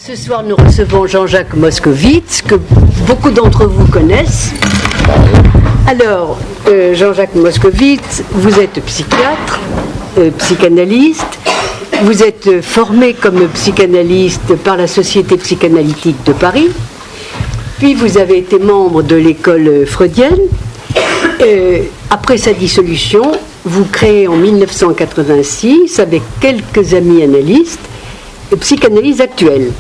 Ce soir, nous recevons Jean-Jacques Moscovitz, que beaucoup d'entre vous connaissent. Alors, Jean-Jacques Moscovitz, vous êtes psychiatre, psychanalyste. Vous êtes formé comme psychanalyste par la Société psychanalytique de Paris. Puis vous avez été membre de l'école freudienne. Après sa dissolution, vous créez en 1986, avec quelques amis analystes, Psychanalyse actuelle.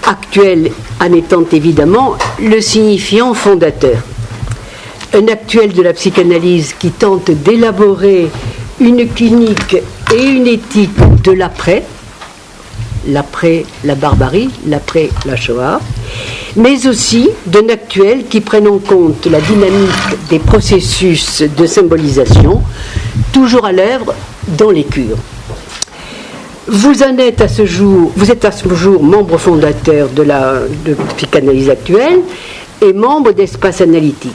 Actuel en étant évidemment le signifiant fondateur. Un actuel de la psychanalyse qui tente d'élaborer une clinique et une éthique de l'après la barbarie, l'après la Shoah, mais aussi d'un actuel qui prenne en compte la dynamique des processus de symbolisation, toujours à l'œuvre dans les cures. Vous êtes à ce jour membre fondateur de Psychanalyse actuelle et membre d'Espace Analytique.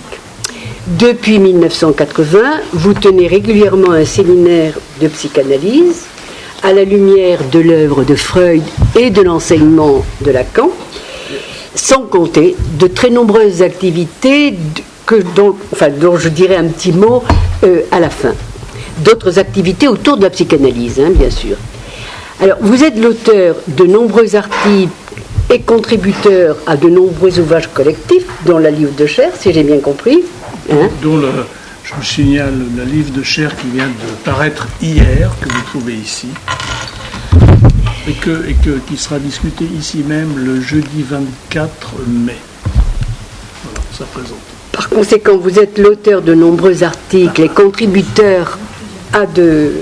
Depuis 1980, vous tenez régulièrement un séminaire de psychanalyse à la lumière de l'œuvre de Freud et de l'enseignement de Lacan, sans compter de très nombreuses activités dont je dirai un petit mot à la fin. D'autres activités autour de la psychanalyse, bien sûr. Alors, vous êtes l'auteur de nombreux articles et contributeur à de nombreux ouvrages collectifs, dont la livre de chair, si j'ai bien compris. Dont je me signale la livre de chair qui vient de paraître hier, que vous trouvez ici, et qui sera discuté ici même le jeudi 24 mai. Voilà, ça présente. Par conséquent, vous êtes l'auteur de nombreux articles et contributeur à de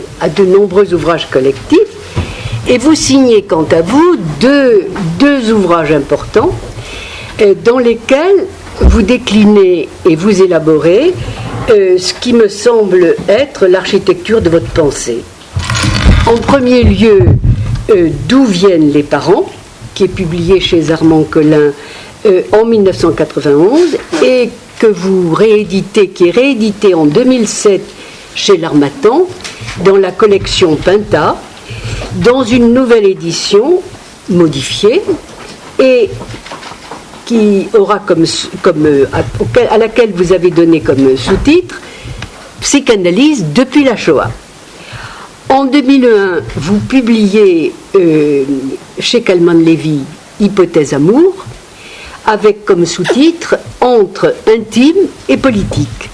nombreux ouvrages collectifs. Et vous signez, quant à vous, deux ouvrages importants dans lesquels vous déclinez et vous élaborez ce qui me semble être l'architecture de votre pensée. En premier lieu, D'où viennent les parents, qui est publié chez Armand Collin en 1991 et que vous rééditez, qui est réédité en 2007 chez l'Harmattan dans la collection Pinta, dans une nouvelle édition modifiée et qui aura à laquelle vous avez donné comme sous-titre Psychanalyse depuis la Shoah. En 2001, vous publiez chez Kalman-Levy Hypothèse amour, avec comme sous-titre Entre intime et politique.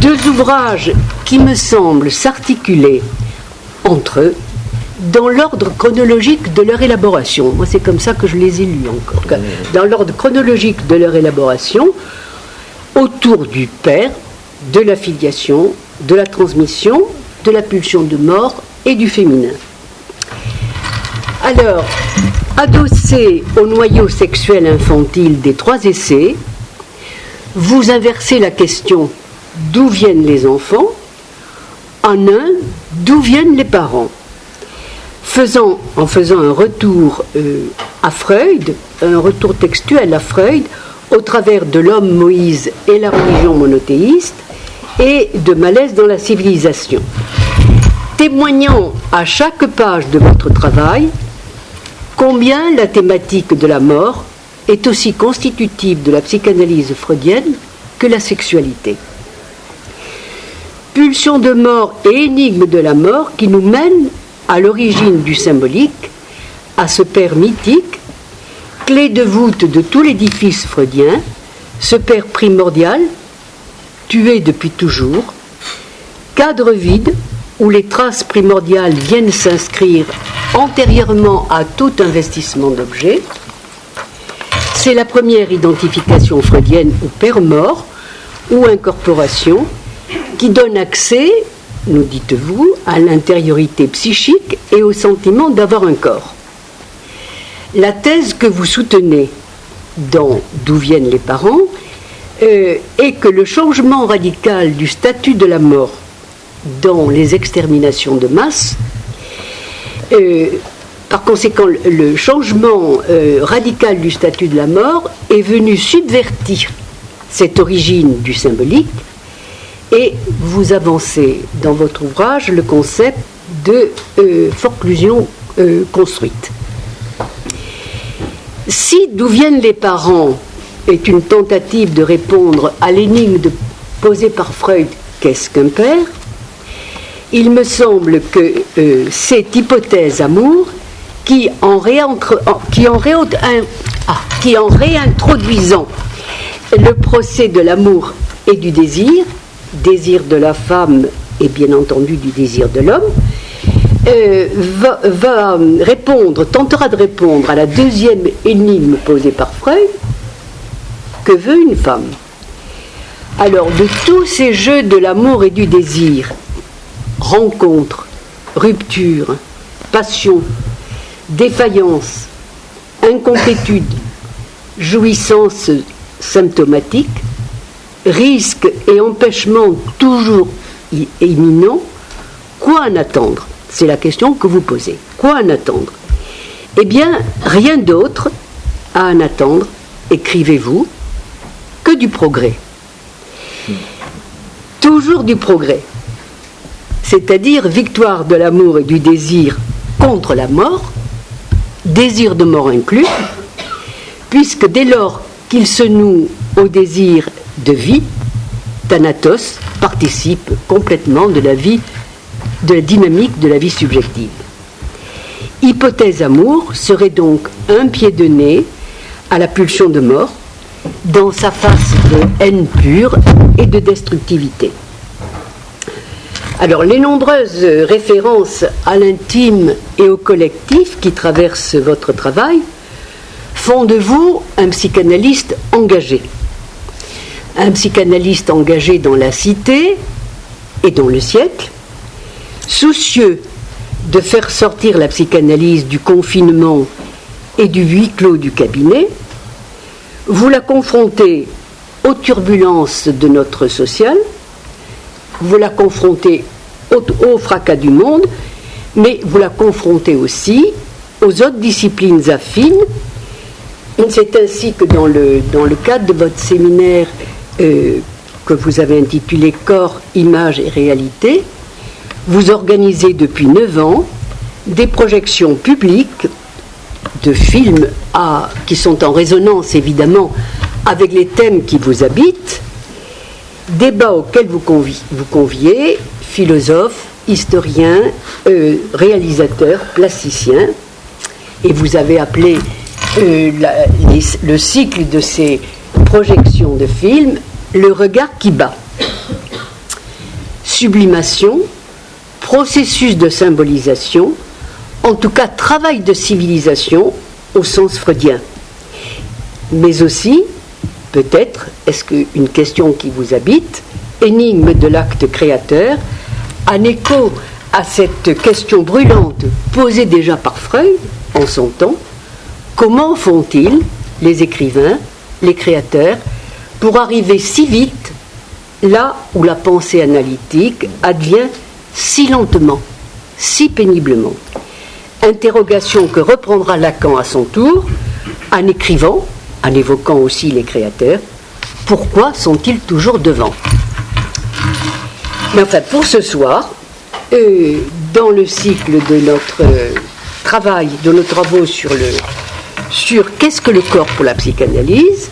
Deux ouvrages qui me semblent s'articuler entre eux dans l'ordre chronologique de leur élaboration. Moi, c'est comme ça que je les ai lus encore. Dans l'ordre chronologique de leur élaboration, autour du père, de la filiation, de la transmission, de la pulsion de mort et du féminin. Alors, adossé au noyau sexuel infantile des trois essais, vous inversez la question d'où viennent les enfants en un d'où viennent les parents. En faisant un retour à Freud, un retour textuel à Freud, au travers de l'homme Moïse et la religion monothéiste, et de Malaise dans la civilisation. Témoignant à chaque page de votre travail combien la thématique de la mort est aussi constitutive de la psychanalyse freudienne que la sexualité. Pulsion de mort et énigme de la mort qui nous mènent à l'origine du symbolique, à ce père mythique, clé de voûte de tout l'édifice freudien, ce père primordial, tué depuis toujours, cadre vide où les traces primordiales viennent s'inscrire antérieurement à tout investissement d'objet. C'est la première identification freudienne au père mort ou incorporation qui donne accès, nous dites-vous, à l'intériorité psychique et au sentiment d'avoir un corps. La thèse que vous soutenez dans D'où viennent les parents est que le changement radical du statut de la mort dans les exterminations de masse, par conséquent, le changement radical du statut de la mort est venu subvertir cette origine du symbolique, et vous avancez dans votre ouvrage le concept de forclusion construite. Si D'où viennent les parents est une tentative de répondre à l'énigme posée par Freud, qu'est-ce qu'un père? Il me semble que cette hypothèse amour qui en réintroduisant le procès de l'amour et du désir de la femme et bien entendu du désir de l'homme, tentera de répondre à la deuxième énigme posée par Freud, que veut une femme? Alors, de tous ces jeux de l'amour et du désir, rencontre, rupture, passion, défaillance, incomplétude, jouissance symptomatique, risque et empêchement toujours imminent, quoi en attendre? C'est la question que vous posez. Quoi en attendre? Eh bien, rien d'autre à en attendre, écrivez-vous, que du progrès. Toujours du progrès. C'est-à-dire victoire de l'amour et du désir contre la mort, désir de mort inclus, puisque dès lors qu'il se noue au désir de vie, Thanatos participe complètement de la vie, de la dynamique de la vie subjective. Hypothèse amour serait donc un pied de nez à la pulsion de mort, dans sa face de haine pure et de destructivité. Alors, les nombreuses références à l'intime et au collectif qui traversent votre travail font de vous un psychanalyste engagé. Un psychanalyste engagé dans la cité et dans le siècle, soucieux de faire sortir la psychanalyse du confinement et du huis clos du cabinet. Vous la confrontez aux turbulences de notre social, vous la confrontez au fracas du monde, mais vous la confrontez aussi aux autres disciplines affines. C'est ainsi que dans le cadre de votre séminaire que vous avez intitulé « Corps, images et réalité », vous organisez depuis 9 ans des projections publiques de films qui sont en résonance évidemment avec les thèmes qui vous habitent, débats auxquels vous conviez philosophes, historiens, réalisateurs, plasticiens, et vous avez appelé le cycle de ces projections de films le regard qui bat. Sublimation, processus de symbolisation, en tout cas travail de civilisation au sens freudien. Mais aussi, peut-être, est-ce qu'une question qui vous habite, énigme de l'acte créateur, en écho à cette question brûlante posée déjà par Freud en son temps, comment font-ils, les écrivains, les créateurs, pour arriver si vite là où la pensée analytique advient si lentement, si péniblement? Interrogation que reprendra Lacan à son tour, en écrivant, en évoquant aussi les créateurs, pourquoi sont-ils toujours devant? Mais enfin, pour ce soir, dans le cycle de notre travail, de nos travaux sur qu'est-ce que le corps pour la psychanalyse,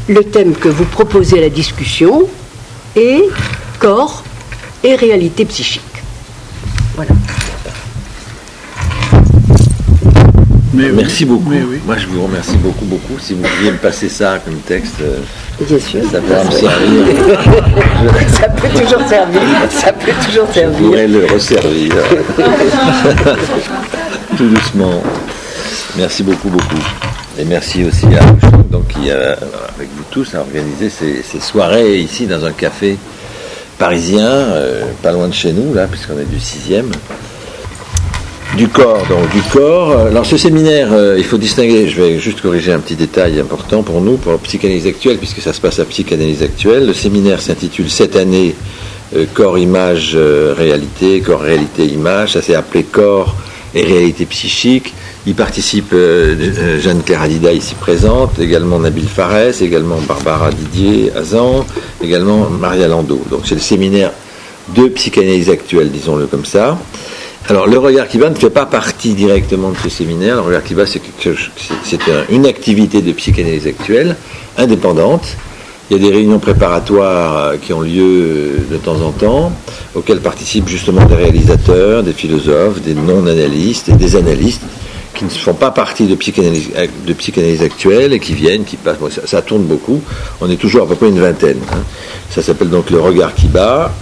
le thème que vous proposez à la discussion est corps et réalité psychique. Voilà. Merci beaucoup. Oui. Moi, je vous remercie beaucoup. Si vous pouviez me passer ça comme texte, Bien sûr. ça pourra me servir. Ça peut toujours servir. Je pourrais le resservir. Tout doucement. Merci beaucoup. Et merci aussi à Armstrong, donc, qui, avec vous tous, a organisé ces soirées ici dans un café parisien, pas loin de chez nous, là, puisqu'on est du 6e. Du corps. Alors ce séminaire, il faut distinguer, je vais juste corriger un petit détail important pour nous, pour la psychanalyse actuelle, puisque ça se passe à psychanalyse actuelle. Le séminaire s'intitule cette année Corps, image, réalité, corps, réalité, image. Ça s'est appelé Corps et réalité psychique. Y participent Jeanne Caradida ici présente, également Nabil Fares, également Barbara Didier Azan, également Maria Landau. Donc c'est le séminaire de psychanalyse actuelle, disons-le comme ça. Alors, le regard Kiba ne fait pas partie directement de ce séminaire. Le regard Kiba, c'est une activité de psychanalyse actuelle, indépendante. Il y a des réunions préparatoires qui ont lieu de temps en temps, auxquelles participent justement des réalisateurs, des philosophes, des non-analystes et des analystes qui ne font pas partie de psychanalyse actuelle et qui viennent, qui passent. Bon, ça tourne beaucoup. On est toujours à peu près une vingtaine. Ça s'appelle donc le regard Kiba.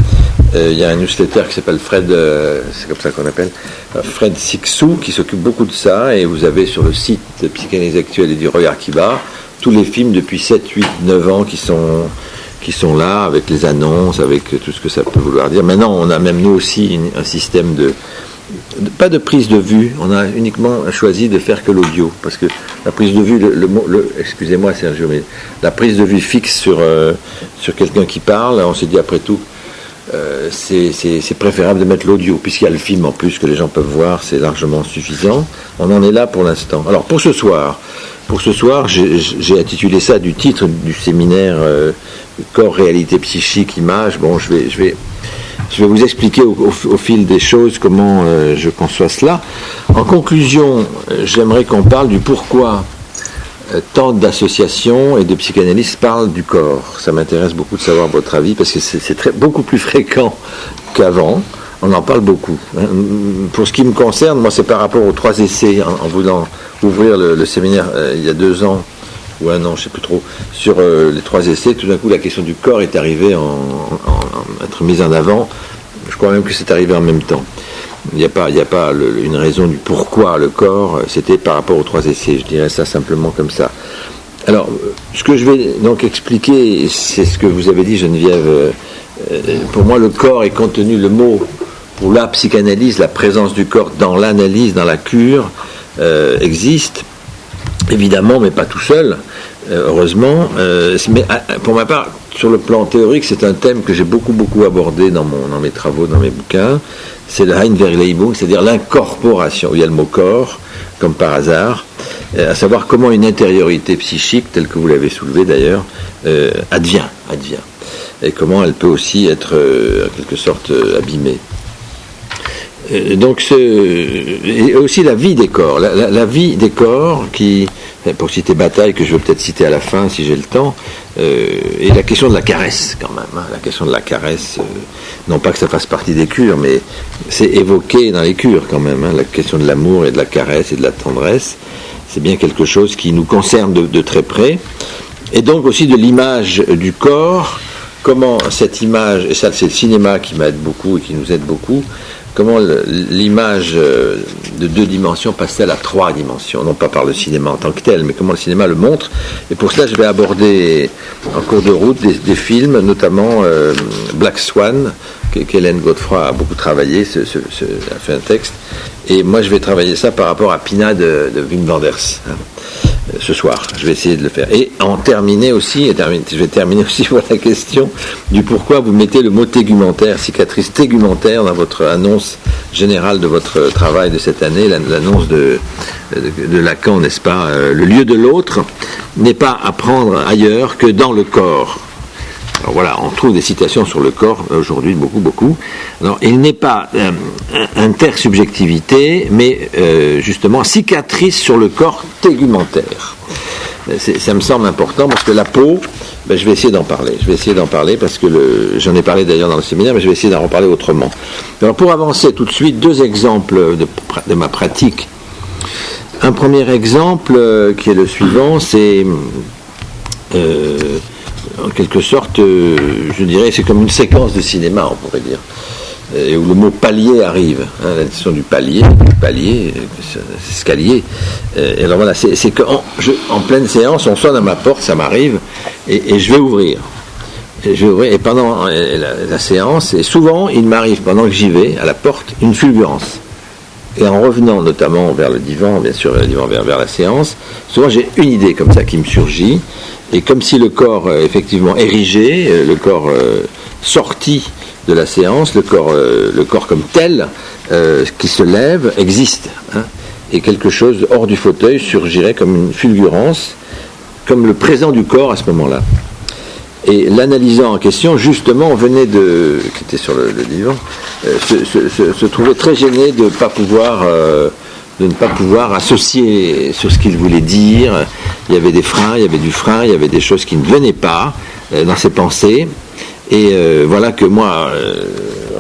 Il y a un newsletter qui s'appelle Fred, c'est comme ça qu'on appelle, Fred Sixou, qui s'occupe beaucoup de ça, et vous avez sur le site de Psychanalyse Actuelle et du Regard Kiba tous les films depuis 7, 8, 9 ans qui sont là, avec les annonces, avec tout ce que ça peut vouloir dire. Maintenant, on a même nous aussi un système pas de prise de vue, on a uniquement choisi de faire que l'audio, parce que la prise de vue, excusez-moi Sergio, mais la prise de vue fixe sur quelqu'un qui parle, on s'est dit après tout, c'est préférable de mettre l'audio, puisqu'il y a le film en plus que les gens peuvent voir, c'est largement suffisant. On en est là pour l'instant. Alors pour ce soir, j'ai intitulé ça du titre du séminaire Corps, réalité psychique, image. Bon, je vais vous expliquer au fil des choses comment je conçois cela. En conclusion, j'aimerais qu'on parle du pourquoi tant d'associations et de psychanalystes parlent du corps. Ça m'intéresse beaucoup de savoir votre avis, parce que c'est beaucoup plus fréquent qu'avant. On en parle beaucoup. Pour ce qui me concerne, moi, c'est par rapport aux 3 essais, en voulant ouvrir le séminaire il y a 2 ans, ou 1 an, je ne sais plus trop, sur les 3 essais. Tout d'un coup, la question du corps est arrivée à être mise en avant. Je crois même que c'est arrivé en même temps. Il n'y a pas une raison du pourquoi le corps, c'était par rapport aux 3 essais, je dirais ça simplement comme ça. Alors, ce que je vais donc expliquer, c'est ce que vous avez dit, Geneviève. Pour moi, le corps est contenu, le mot pour la psychanalyse, la présence du corps dans l'analyse, dans la cure, existe, évidemment, mais pas tout seul, heureusement. Mais pour ma part, sur le plan théorique, c'est un thème que j'ai beaucoup abordé dans mes travaux, dans mes bouquins. C'est le Einverleibung, c'est-à-dire l'incorporation, où il y a le mot corps, comme par hasard, à savoir comment une intériorité psychique, telle que vous l'avez soulevé d'ailleurs, advient, et comment elle peut aussi être, en quelque sorte, abîmée. Donc, et aussi la vie des corps, la vie des corps qui, pour citer Bataille, que je vais peut-être citer à la fin si j'ai le temps, et la question de la caresse quand même, la question de la caresse, non pas que ça fasse partie des cures, mais c'est évoqué dans les cures quand même, la question de l'amour et de la caresse et de la tendresse, c'est bien quelque chose qui nous concerne de très près, et donc aussi de l'image du corps, comment cette image, et ça c'est le cinéma qui m'aide beaucoup et qui nous aide beaucoup, comment l'image de 2 dimensions passe-t-elle à 3 dimensions, non pas par le cinéma en tant que tel, mais comment le cinéma le montre. Et pour cela, je vais aborder en cours de route des films, notamment Black Swan, qu'Hélène Godefroy a beaucoup travaillé, a fait un texte. Et moi, je vais travailler ça par rapport à Pina de Wim Wenders, ce soir. Je vais essayer de le faire. Et je vais terminer aussi pour la question du pourquoi vous mettez le mot tégumentaire, cicatrice tégumentaire, dans votre annonce générale de votre travail de cette année, l'annonce de Lacan, n'est-ce pas? Le lieu de l'autre n'est pas à prendre ailleurs que dans le corps. Alors voilà, on trouve des citations sur le corps aujourd'hui, beaucoup. Alors, il n'est pas intersubjectivité, mais justement cicatrice sur le corps tégumentaire. Ça me semble important parce que la peau, je vais essayer d'en parler. Parce que j'en ai parlé d'ailleurs dans le séminaire, mais je vais essayer d'en reparler autrement. Alors pour avancer tout de suite, 2 exemples de ma pratique. Un premier exemple qui est le suivant, c'est en quelque sorte, je dirais, c'est comme une séquence de cinéma, on pourrait dire, et où le mot palier arrive, la notion du palier, escalier. Et alors voilà, c'est qu'en pleine séance, on sonne à ma porte, ça m'arrive, et je vais ouvrir. Et pendant la séance, et souvent, il m'arrive, pendant que j'y vais, à la porte, une fulgurance. Et en revenant notamment vers le divan, bien sûr, vers la séance, souvent j'ai une idée comme ça qui me surgit, et comme si le corps effectivement érigé, le corps sorti de la séance, le corps comme tel, qui se lève, existe. Et quelque chose hors du fauteuil surgirait comme une fulgurance, comme le présent du corps à ce moment-là. Et l'analysant en question, justement, qui était sur le divan, se trouvait très gêné de ne pas pouvoir associer sur ce qu'il voulait dire. Il y avait des freins, il y avait du frein, il y avait des choses qui ne venaient pas dans ses pensées. Et voilà que moi,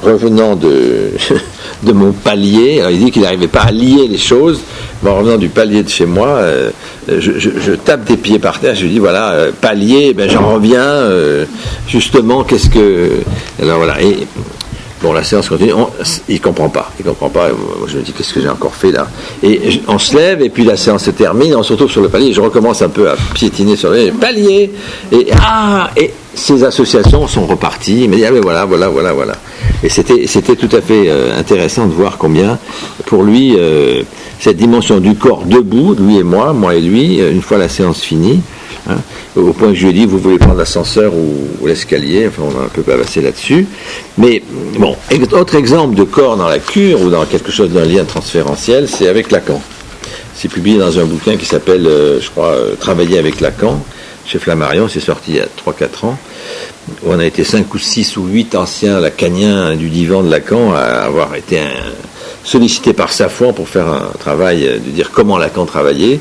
revenant de mon palier, alors il dit qu'il n'arrivait pas à lier les choses, mais en revenant du palier de chez moi, je tape des pieds par terre, je lui dis voilà, palier, j'en reviens, justement, qu'est-ce que... Alors voilà, et bon, la séance continue, il comprend pas, je me dis qu'est-ce que j'ai encore fait là, et on se lève, et puis la séance se termine, on se retrouve sur le palier, et je recommence un peu à piétiner sur le palier, et ces associations sont reparties, il m'a dit, ah ben voilà. Et c'était tout à fait intéressant de voir combien, pour lui, cette dimension du corps debout, lui et moi et lui, une fois la séance finie, hein, au point que je lui ai dit, vous voulez prendre l'ascenseur ou l'escalier, enfin on a un peu bavassé là-dessus. Mais bon, autre exemple de corps dans la cure, ou dans quelque chose d'un lien transférentiel, c'est avec Lacan. C'est publié dans un bouquin qui s'appelle, je crois, Travailler avec Lacan, chez Flammarion, c'est sorti il y a 3-4 ans, où on a été 5 ou 6 ou 8 anciens lacaniens du divan de Lacan à avoir été sollicités par Safon pour faire un travail de dire comment Lacan travaillait.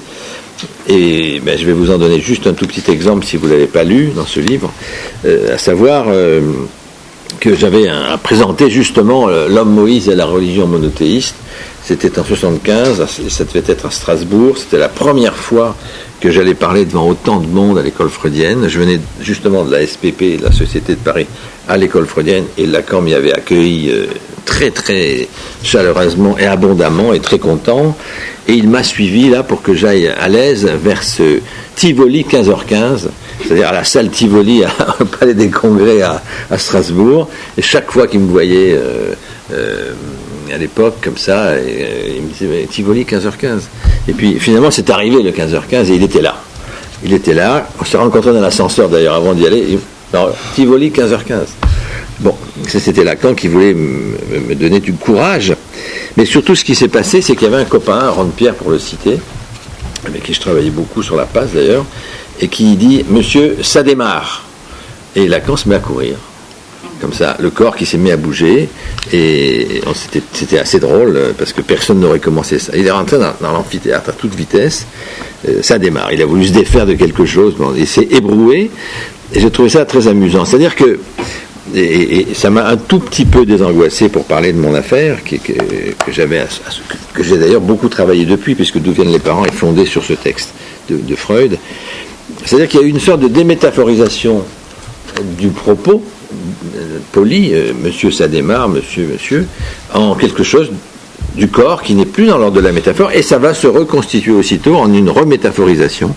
Et je vais vous en donner juste un tout petit exemple si vous ne l'avez pas lu dans ce livre, à savoir que j'avais présenté justement l'homme Moïse et la religion monothéiste. C'était en 75, ça devait être à Strasbourg, c'était la première fois que j'allais parler devant autant de monde à l'école freudienne. Je venais justement de la SPP, de la Société de Paris, à l'école freudienne, et Lacan m'y avait accueilli très très chaleureusement et abondamment, et très content, et il m'a suivi là pour que j'aille à l'aise vers ce Tivoli 15h15, c'est-à-dire à la salle Tivoli au Palais des Congrès à Strasbourg, et chaque fois qu'il me voyait à l'époque comme ça, il me disait Tivoli 15h15, et puis finalement c'est arrivé le 15h15 et il était là, on s'est rencontrés dans l'ascenseur d'ailleurs avant d'y aller, Tivoli 15h15. Bon, c'était Lacan qui voulait me donner du courage, mais surtout ce qui s'est passé, c'est qu'il y avait un copain, Rande-Pierre pour le citer, avec qui je travaillais beaucoup sur la passe d'ailleurs, et qui dit monsieur, ça démarre, et Lacan se met à courir. Comme ça, le corps qui s'est mis à bouger, et c'était assez drôle, parce que personne n'aurait commencé ça. Il est rentré dans l'amphithéâtre à toute vitesse, ça démarre. Il a voulu se défaire de quelque chose, il s'est ébroué, et j'ai trouvé ça très amusant. C'est-à-dire que, et ça m'a un tout petit peu désangoissé pour parler de mon affaire, que j'ai d'ailleurs beaucoup travaillé depuis, puisque D'où viennent les parents est fondé sur ce texte de Freud. C'est-à-dire qu'il y a eu une sorte de démétaphorisation du propos, poli, monsieur ça démarre, monsieur, en quelque chose du corps qui n'est plus dans l'ordre de la métaphore, et ça va se reconstituer aussitôt en une remétaphorisation.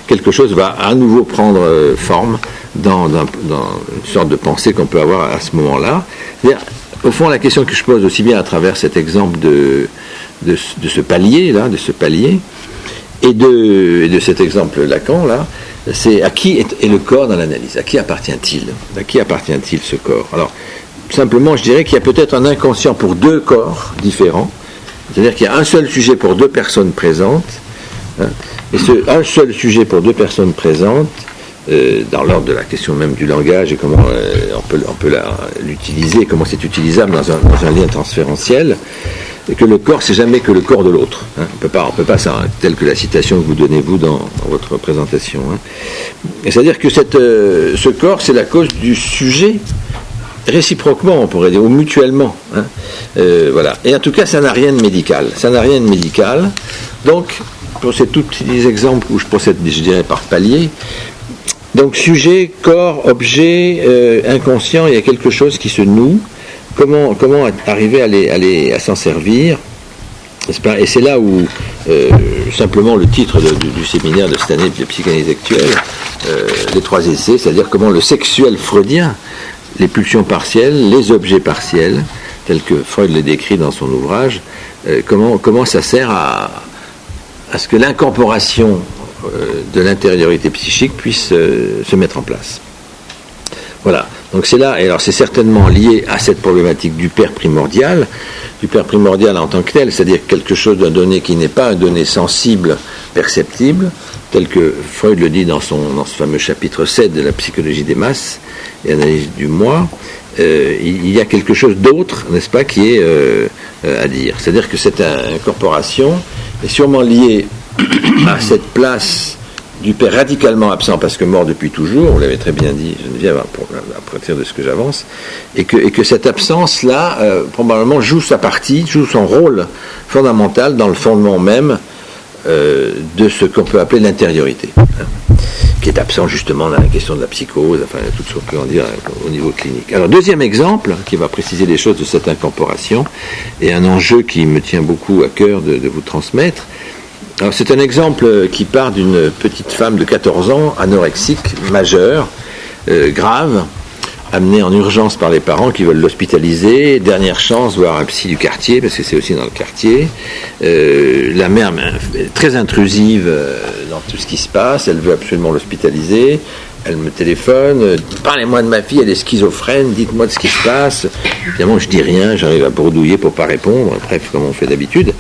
Quelque chose va à nouveau prendre forme dans une sorte de pensée qu'on peut avoir à ce moment-là. C'est-à-dire, au fond, la question que je pose aussi bien à travers cet exemple de ce palier, et de cet exemple Lacan, là, c'est à qui est le corps dans l'analyse? À qui appartient-il? À qui appartient-il ce corps? Alors, simplement, je dirais qu'il y a peut-être un inconscient pour deux corps différents, c'est-à-dire qu'il y a un seul sujet pour deux personnes présentes, hein, et un seul sujet pour deux personnes présentes, dans l'ordre de la question même du langage et comment on peut l'utiliser, comment c'est utilisable dans un lien transférentiel, et que le corps, c'est jamais que le corps de l'autre. Hein. On peut pas ça, tel que la citation que vous donnez, vous, dans votre présentation. Hein. C'est-à-dire que ce corps, c'est la cause du sujet, réciproquement, on pourrait dire, ou mutuellement. Hein. Voilà. Et en tout cas, ça n'a rien de médical. Donc, pour ces tout petits exemples où je procède, je dirais, par palier, donc sujet, corps, objet, inconscient, il y a quelque chose qui se noue. Comment arriver à s'en servir? Et c'est là où, simplement, le titre du séminaire de cette année de psychanalyse actuelle, les 3 essais, c'est-à-dire comment le sexuel freudien, les pulsions partielles, les objets partiels, tels que Freud les décrit dans son ouvrage, comment ça sert à ce que l'incorporation de l'intériorité psychique puisse se mettre en place. Voilà. Donc c'est là, et alors c'est certainement lié à cette problématique du père primordial, du père primordial en tant que tel, c'est-à-dire quelque chose d'un donné qui n'est pas un donné sensible, perceptible, tel que Freud le dit dans ce fameux chapitre 7 de la psychologie des masses et analyse du moi. Il y a quelque chose d'autre, n'est-ce pas, qui est à dire. C'est-à-dire que cette incorporation est sûrement liée à cette place du père radicalement absent, parce que mort depuis toujours, vous l'avez très bien dit, Geneviève, à partir de ce que j'avance, et que cette absence-là, probablement, joue sa partie, joue son rôle fondamental dans le fondement même de ce qu'on peut appeler l'intériorité, qui est absent justement dans la question de la psychose, enfin, tout ce qu'on peut en dire au niveau clinique. Alors, deuxième exemple, qui va préciser les choses de cette incorporation, et un enjeu qui me tient beaucoup à cœur de vous transmettre. Alors, c'est un exemple qui part d'une petite femme de 14 ans, anorexique, majeure, grave, amenée en urgence par les parents qui veulent l'hospitaliser. Dernière chance, voir un psy du quartier, parce que c'est aussi dans le quartier. La mère est très intrusive dans tout ce qui se passe, elle veut absolument l'hospitaliser. Elle me téléphone, parlez-moi de ma fille, elle est schizophrène, dites-moi de ce qui se passe. Évidemment, je dis rien, j'arrive à bourdouiller pour pas répondre, bref, comme on fait d'habitude.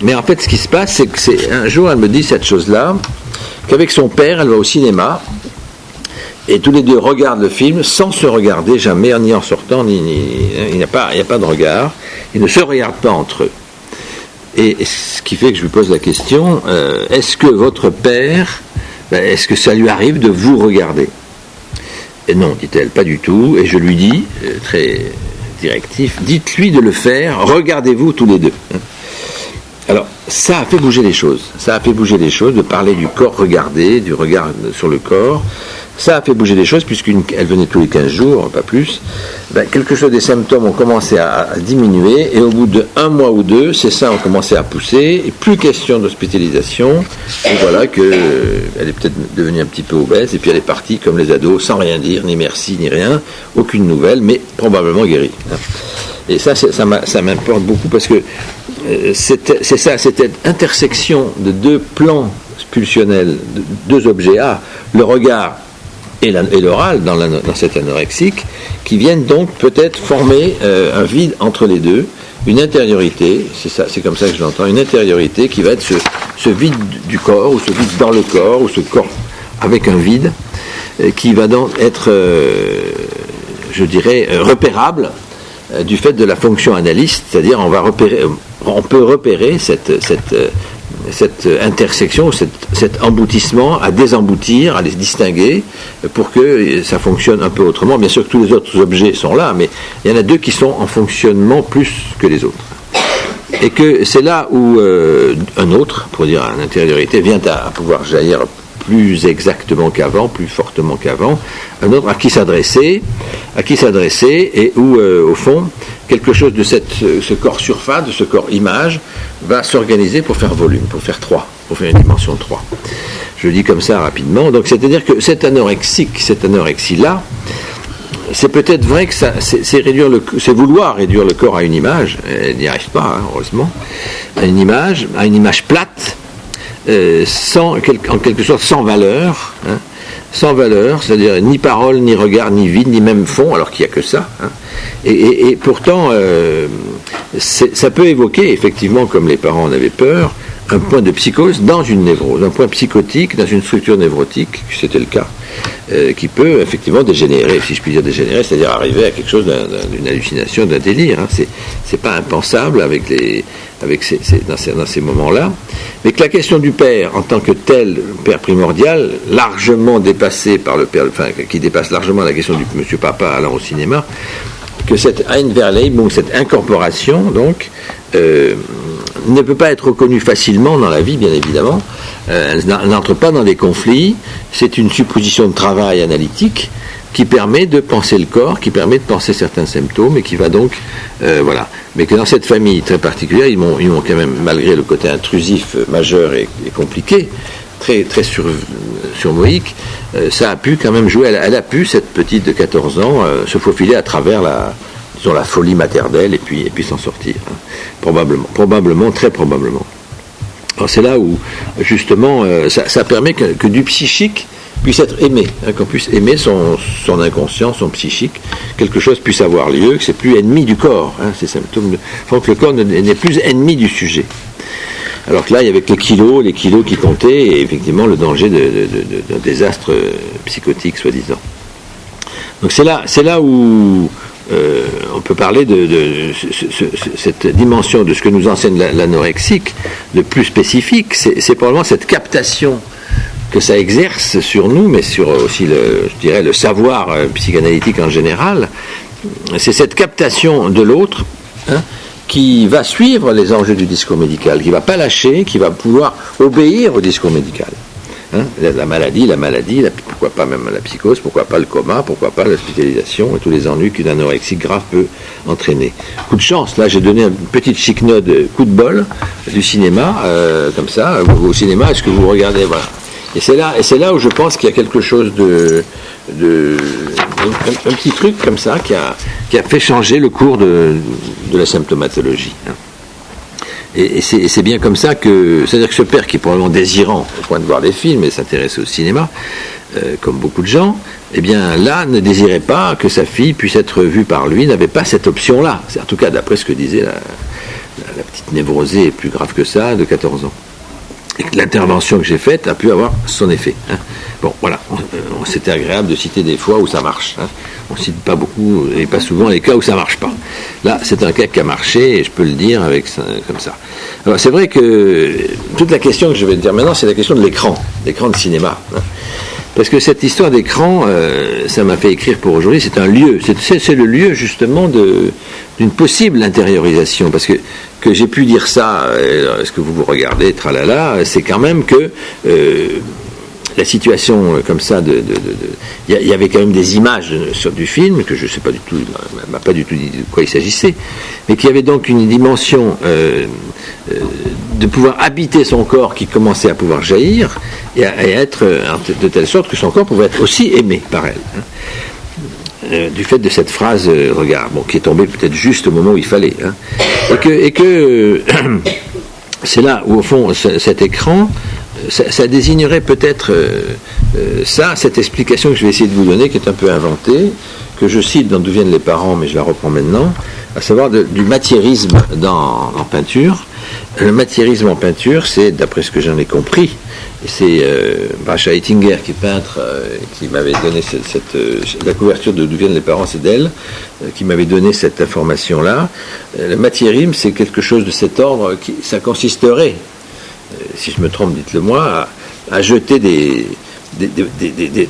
Mais en fait, ce qui se passe, c'est que un jour, elle me dit cette chose-là, qu'avec son père, elle va au cinéma, et tous les deux regardent le film sans se regarder jamais, ni en sortant, il n'y a pas de regard. Ils ne se regardent pas entre eux. Et ce qui fait que je lui pose la question, est-ce que votre père, est-ce que ça lui arrive de vous regarder? Et non, dit-elle, pas du tout. Et je lui dis, très directif, dites-lui de le faire, regardez-vous tous les deux. Alors, ça a fait bouger les choses. Ça a fait bouger les choses, de parler du corps regardé, du regard sur le corps. Ça a fait bouger les choses, puisqu'elle venait tous les 15 jours, pas plus. Quelque chose des symptômes ont commencé à diminuer, et au bout d'1 mois ou 2, ces seins ont commencé à pousser, et plus question d'hospitalisation. Et voilà qu'elle est peut-être devenue un petit peu obèse, et puis elle est partie, comme les ados, sans rien dire, ni merci, ni rien, aucune nouvelle, mais probablement guérie. Et ça m'importe beaucoup, parce que c'est ça, cette intersection de deux plans pulsionnels, de deux objets, le regard et l'oral dans cette anorexique, qui viennent donc peut-être former un vide entre les deux, une intériorité, c'est comme ça que je l'entends, une intériorité qui va être ce vide du corps, ou ce vide dans le corps, ou ce corps avec un vide, qui va donc être, je dirais, repérable du fait de la fonction analyste, c'est-à-dire on peut repérer cette intersection, cet emboutissement à désemboutir, à les distinguer pour que ça fonctionne un peu autrement. Bien sûr que tous les autres objets sont là, mais il y en a deux qui sont en fonctionnement plus que les autres. Et que c'est là où un autre, pour dire une intériorité, vient à pouvoir jaillir plus exactement qu'avant, plus fortement qu'avant, un autre à qui s'adresser, et où, au fond, quelque chose de ce corps surface, de ce corps image, va s'organiser pour faire volume, pour faire 3, pour faire une dimension 3. Je le dis comme ça rapidement. Donc, c'est-à-dire que cette anorexie-là, c'est peut-être vrai que c'est vouloir réduire le corps à une image, elle n'y arrive pas, heureusement, à une image plate, en quelque sorte sans valeur, sans valeur, c'est-à-dire ni parole, ni regard, ni vide, ni même fond, alors qu'il n'y a que ça. Et pourtant, ça peut évoquer, effectivement, comme les parents en avaient peur, un point de psychose dans une névrose, un point psychotique dans une structure névrotique, c'était le cas, qui peut effectivement dégénérer, si je puis dire dégénérer, c'est-à-dire arriver à quelque chose d'une hallucination, d'un délire. C'est pas impensable dans ces moments-là. Mais que la question du père, en tant que tel, père primordial, largement dépassé par le père, enfin, qui dépasse largement la question du monsieur papa allant au cinéma, que cette Einverleibung, cette incorporation, donc, ne peut pas être reconnue facilement dans la vie, bien évidemment. Elle n'entre pas dans des conflits. C'est une supposition de travail analytique qui permet de penser le corps, qui permet de penser certains symptômes, et qui va donc, voilà. Mais que dans cette famille très particulière, ils m'ont quand même, malgré le côté intrusif, majeur et compliqué, très, très surmoïque, ça a pu quand même jouer. Elle a pu, cette petite de 14 ans, se faufiler à travers la folie maternelle et puis s'en sortir. Probablement, très probablement. Alors c'est là où, justement, ça permet que du psychique puisse être aimé, hein, qu'on puisse aimer son inconscient, son psychique, quelque chose puisse avoir lieu, que c'est plus ennemi du corps. Hein, ces symptômes font que le corps n'est plus ennemi du sujet. Alors que là, il y avait les kilos qui comptaient, et effectivement le danger d'un désastre psychotique, soi-disant. Donc c'est là où on peut parler de cette dimension de ce que nous enseigne l'anorexique, de plus spécifique, c'est probablement cette captation que ça exerce sur nous, mais sur aussi le savoir psychanalytique en général. C'est cette captation de l'autre, hein, qui va suivre les enjeux du discours médical, qui ne va pas lâcher, qui va pouvoir obéir au discours médical. Hein, la maladie, pourquoi pas même la psychose, pourquoi pas le coma, pourquoi pas l'hospitalisation et tous les ennuis qu'une anorexie grave peut entraîner. Coup de chance, là j'ai donné une petite chic note, coup de bol du cinéma, comme ça, au cinéma, est-ce que vous regardez, voilà. Et c'est là où je pense qu'il y a quelque chose un petit truc comme ça qui a fait changer le cours de la symptomatologie. Hein. Et c'est bien comme ça c'est-à-dire que ce père qui est probablement désirant au point de voir des films et s'intéresser au cinéma, comme beaucoup de gens, eh bien là ne désirait pas que sa fille puisse être vue par lui, n'avait pas cette option-là. C'est en tout cas d'après ce que disait la petite névrosée plus grave que ça de 14 ans. Et que l'intervention que j'ai faite a pu avoir son effet. Hein. Bon, voilà, c'était agréable de citer des fois où ça marche. Hein. On ne cite pas beaucoup et pas souvent les cas où ça ne marche pas. Là, c'est un cas qui a marché et je peux le dire comme ça. Alors, c'est vrai que toute la question que je vais te dire maintenant, c'est la question de l'écran de cinéma. Hein. Parce que cette histoire d'écran, ça m'a fait écrire pour aujourd'hui, c'est un lieu, c'est le lieu justement d'une possible intériorisation. Parce que j'ai pu dire ça, est-ce que vous regardez, tralala, c'est quand même que la situation comme ça, il y avait quand même des images du film, que je ne sais pas du tout, elle m'a pas du tout dit de quoi il s'agissait, mais qu'il y avait donc une dimension de pouvoir habiter son corps qui commençait à pouvoir jaillir et être de telle sorte que son corps pouvait être aussi aimé par elle. Hein. Du fait de cette phrase regarde, bon, qui est tombée peut-être juste au moment où il fallait. Hein. Et que c'est là où, au fond, cet écran, ça désignerait peut-être cette explication que je vais essayer de vous donner, qui est un peu inventée, que je cite dans D'où viennent les parents, mais je la reprends maintenant, à savoir du matiérisme en peinture. Le matiérisme en peinture, c'est, d'après ce que j'en ai compris, c'est Bracha Hittinger, qui est peintre, qui m'avait donné la couverture de D'où viennent les parents, c'est d'elle, qui m'avait donné cette information-là. Le matiérisme, c'est quelque chose de cet ordre, ça consisterait, si je me trompe, dites-le moi, à jeter de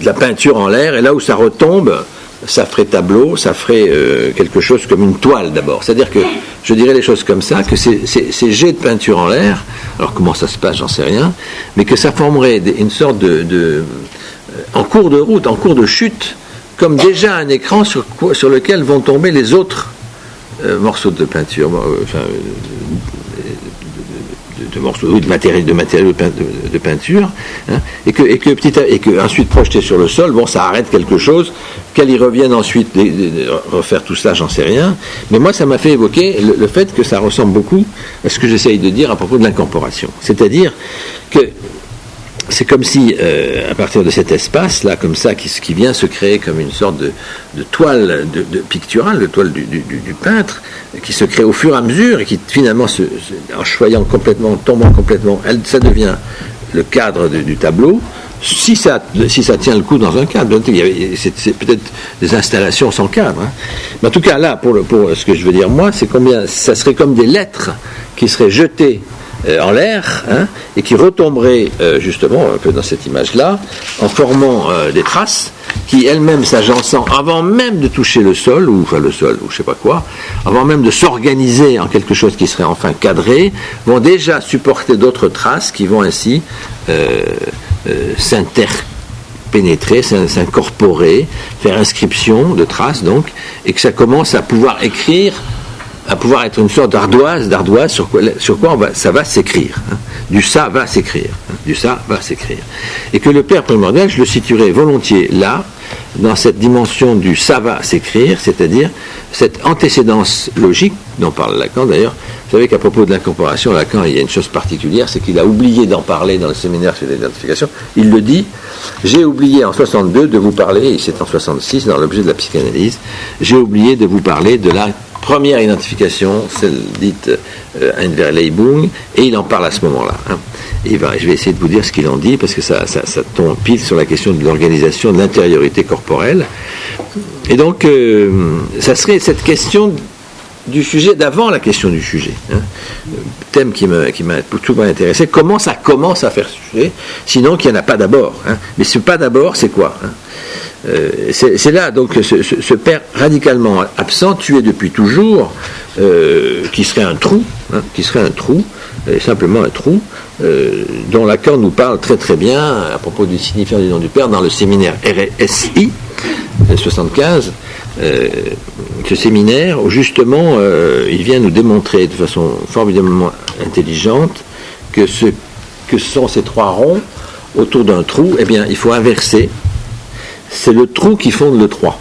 la peinture en l'air, et là où ça retombe, ça ferait tableau, ça ferait quelque chose comme une toile d'abord. C'est-à-dire que, je dirais les choses comme ça, que ces jets de peinture en l'air, alors comment ça se passe, j'en sais rien, mais que ça formerait une sorte en cours de route, en cours de chute, comme déjà un écran sur lequel vont tomber les autres morceaux de peinture, de morceaux, oui, de matériaux de peinture, hein, et que ensuite projeté sur le sol, bon, ça arrête quelque chose, qu'elle y revienne ensuite refaire tout ça, j'en sais rien. Mais moi, ça m'a fait évoquer le fait que ça ressemble beaucoup à ce que j'essaye de dire à propos de l'incorporation. C'est-à-dire que c'est comme si, à partir de cet espace-là, comme ça, qui vient se créer comme une sorte de toile picturale, de toile du peintre, qui se crée au fur et à mesure, et qui finalement, en choyant complètement, tombant complètement, ça devient le cadre du tableau. Si ça tient le coup dans un cadre, c'est peut-être des installations sans cadre. Hein. Mais en tout cas, là, pour ce que je veux dire, moi, c'est combien ça serait comme des lettres qui seraient jetées en l'air, hein, et qui retomberaient justement un peu dans cette image-là, en formant des traces qui elles-mêmes s'agençant avant même de toucher le sol, ou je sais pas quoi, avant même de s'organiser en quelque chose qui serait enfin cadré, vont déjà supporter d'autres traces qui vont ainsi s'interpénétrer, s'incorporer, faire inscription de traces donc, et que ça commence à pouvoir écrire, à pouvoir être une sorte d'ardoise sur quoi ça va s'écrire. Hein. Du ça va s'écrire. Hein. Du ça va s'écrire. Et que le père primordial, je le situerai volontiers là, dans cette dimension du ça va s'écrire, c'est-à-dire cette antécédence logique, dont parle Lacan d'ailleurs, Vous savez qu'à propos de l'incorporation, Lacan, il y a une chose particulière, c'est qu'il a oublié d'en parler dans le séminaire sur l'identification. Il le dit, j'ai oublié en 62 de vous parler, et c'est en 66 dans l'objet de la psychanalyse, j'ai oublié de vous parler de la première identification, celle dite Einverleibung, et il en parle à ce moment-là. Hein. Et je vais essayer de vous dire ce qu'il en dit, parce que ça tombe pile sur la question de l'organisation de l'intériorité corporelle. Et donc, ça serait cette question du sujet d'avant la question du sujet. Hein. Thème qui m'a toujours intéressé. Comment ça commence à faire sujet, sinon qu'il n'y en a pas d'abord. Hein. Mais ce pas d'abord, c'est quoi, hein? C'est là donc ce père radicalement absent, tué depuis toujours, qui serait un trou, hein, simplement un trou, dont Lacan nous parle très très bien à propos du signifiant du nom du père dans le séminaire RSI 75. Ce séminaire où justement il vient nous démontrer de façon formidablement intelligente que ce que sont ces trois ronds autour d'un trou, eh bien il faut inverser. C'est le trou qui fonde le 3.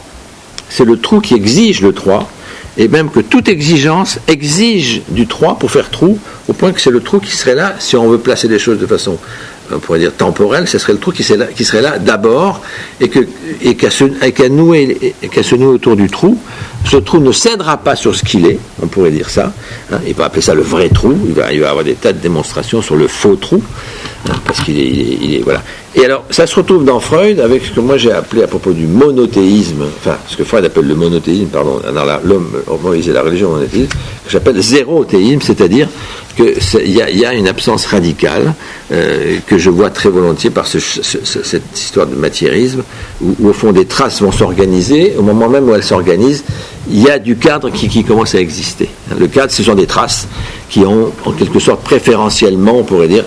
C'est le trou qui exige le 3, et même que toute exigence exige du 3 pour faire trou, au point que c'est le trou qui serait là, si on veut placer les choses de façon, on pourrait dire temporelle, ce serait le trou qui serait là d'abord, et qu'à se nouer autour du trou. Ce trou ne cédera pas sur ce qu'il est, on pourrait dire ça. Hein, il va appeler ça le vrai trou, il va avoir des tas de démonstrations sur le faux trou, hein, parce qu'il est voilà. Et alors, ça se retrouve dans Freud avec ce que moi j'ai appelé à propos du monothéisme, enfin, ce que Freud appelle le monothéisme, pardon, dans l'homme, Moïse et la religion monothéisme, que j'appelle zérothéisme, c'est-à-dire qu'il y a une absence radicale que je vois très volontiers par cette histoire de matiérisme, où au fond des traces vont s'organiser, au moment même où elles s'organisent, il y a du cadre qui commence à exister. Le cadre, ce sont des traces qui ont, en quelque sorte, préférentiellement, on pourrait dire,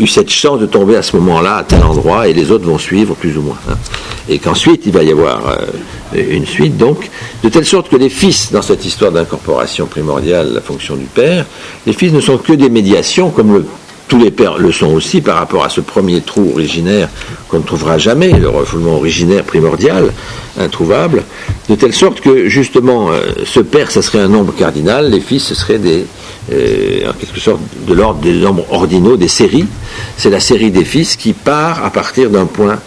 eu cette chance de tomber à ce moment-là, à tel endroit, et les autres vont suivre plus ou moins. Hein. Et qu'ensuite, il va y avoir une suite, donc, de telle sorte que les fils, dans cette histoire d'incorporation primordiale, la fonction du père, les fils ne sont que des médiations, comme tous les pères le sont aussi, par rapport à ce premier trou originaire qu'on ne trouvera jamais, le refoulement originaire primordial, introuvable, de telle sorte que, justement, ce père, ça serait un nombre cardinal, les fils, ce seraient en quelque sorte de l'ordre des nombres ordinaux, des séries. C'est la série des fils qui part à partir d'un point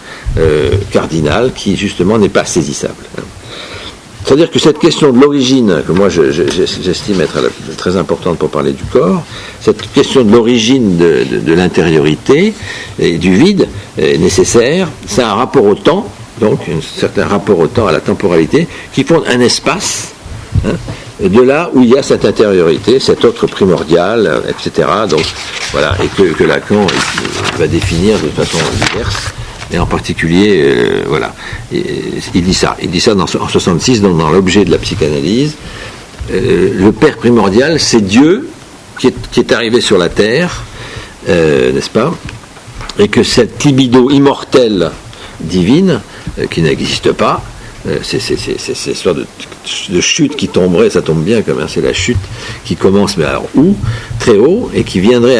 cardinal qui justement n'est pas saisissable. C'est-à-dire que cette question de l'origine, que moi j'estime être très importante pour parler du corps, cette question de l'origine de l'intériorité et du vide nécessaire, ça a un rapport au temps, donc un certain rapport au temps, à la temporalité, qui fonde un espace, hein, de là où il y a cette intériorité, cet autre primordial, etc. Donc voilà, et que Lacan va définir de façon diverse, et en particulier, voilà, il dit ça en 66, donc dans l'objet de la psychanalyse. Le Père primordial, c'est Dieu qui est arrivé sur la terre, n'est-ce pas, et que cette libido immortelle divine, qui n'existe pas, c'est cette histoire de chute qui tomberait, ça tombe bien comme c'est la chute qui commence, mais alors où? Très haut, et qui viendrait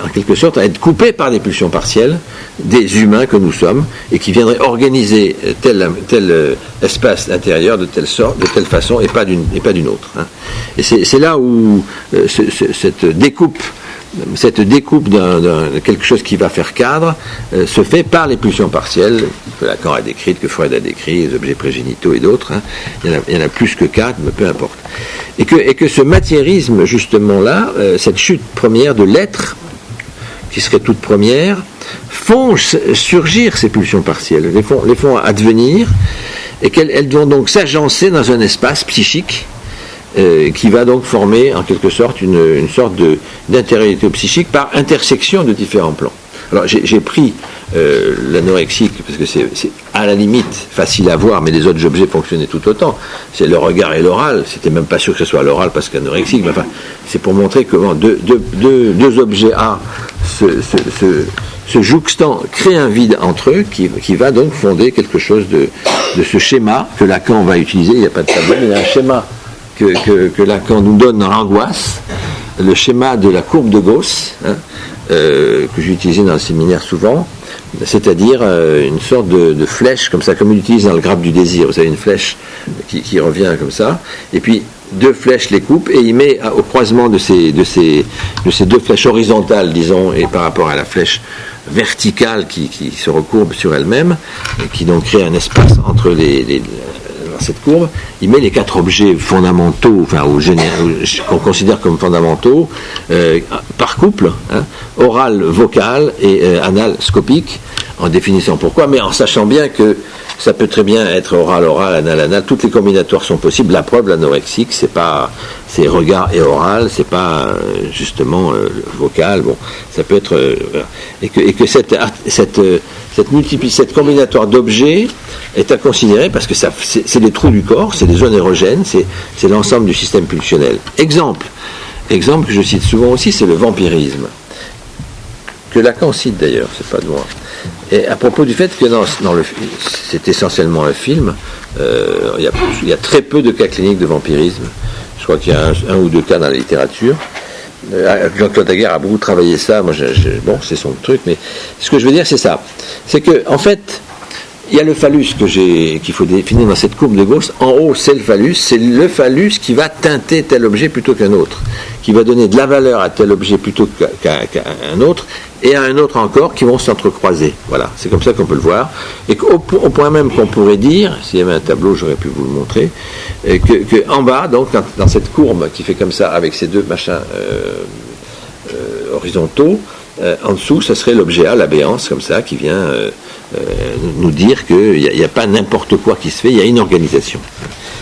en quelque sorte à être coupée par des pulsions partielles des humains que nous sommes, et qui viendrait organiser tel espace intérieur de telle sorte, de telle façon, et pas d'une autre. Hein. Et c'est là où cette découpe de quelque chose qui va faire cadre se fait par les pulsions partielles que Lacan a décrites, que Freud a décrites, les objets prégénitaux et d'autres. Hein. Il y en a plus que 4, mais peu importe. Et que ce matiérisme, justement là, cette chute première de l'être, qui serait toute première, font surgir ces pulsions partielles, les font advenir, et qu'elles vont donc s'agencer dans un espace psychique qui va donc former en quelque sorte une sorte d'intériorité psychique par intersection de différents plans. Alors j'ai pris l'anorexique parce que c'est à la limite facile à voir, mais les autres objets fonctionnaient tout autant. C'est le regard et l'oral. C'était même pas sûr que ce soit l'oral parce qu'anorexique, mais enfin c'est pour montrer comment deux objets A se jouxtant créent un vide entre eux qui va donc fonder quelque chose de ce schéma que Lacan va utiliser. Il n'y a pas de tableau, mais il y a un schéma que Lacan nous donne dans l'angoisse, le schéma de la courbe de Gauss, hein, que j'ai utilisé dans le séminaire souvent, c'est-à-dire une sorte de flèche, comme ça, comme on utilise dans le graphe du désir. Vous avez une flèche qui revient comme ça, et puis 2 flèches les coupe et il met au croisement de ces 2 flèches horizontales, disons, et par rapport à la flèche verticale qui se recourbe sur elle-même, et qui donc crée un espace entre dans cette courbe, il met les 4 objets fondamentaux, enfin, qu'on considère comme fondamentaux, par couple, hein, oral, vocal et anal, scopique, en définissant pourquoi, mais en sachant bien que ça peut très bien être oral, anal, toutes les combinatoires sont possibles. La preuve, l'anorexique, c'est regard et oral, c'est pas justement vocal. Bon, ça peut être et que cette combinatoire d'objets est à considérer parce que c'est des trous du corps, c'est des zones érogènes, c'est l'ensemble du système pulsionnel. Exemple que je cite souvent aussi, c'est le vampirisme, que Lacan cite d'ailleurs, c'est pas de moi. Et à propos du fait que c'est essentiellement un film, il y a très peu de cas cliniques de vampirisme. Je crois qu'il y a un ou 2 cas dans la littérature. Jean-Claude Daguerre a beaucoup travaillé ça. Moi, bon, c'est son truc, mais ce que je veux dire, c'est ça. C'est que, en fait, il y a le phallus qu'il faut définir dans cette courbe de Gauss. En haut, c'est le phallus qui va teinter tel objet plutôt qu'un autre, qui va donner de la valeur à tel objet plutôt qu'à un autre, et à un autre encore qui vont s'entrecroiser. Voilà, c'est comme ça qu'on peut le voir. Et au point même qu'on pourrait dire, s'il y avait un tableau, j'aurais pu vous le montrer, que en bas, donc, dans cette courbe qui fait comme ça, avec ces 2 machins horizontaux, en dessous, ça serait l'objet A, la béance, comme ça, qui vient nous dire qu'il n'y a pas n'importe quoi qui se fait, il y a une organisation.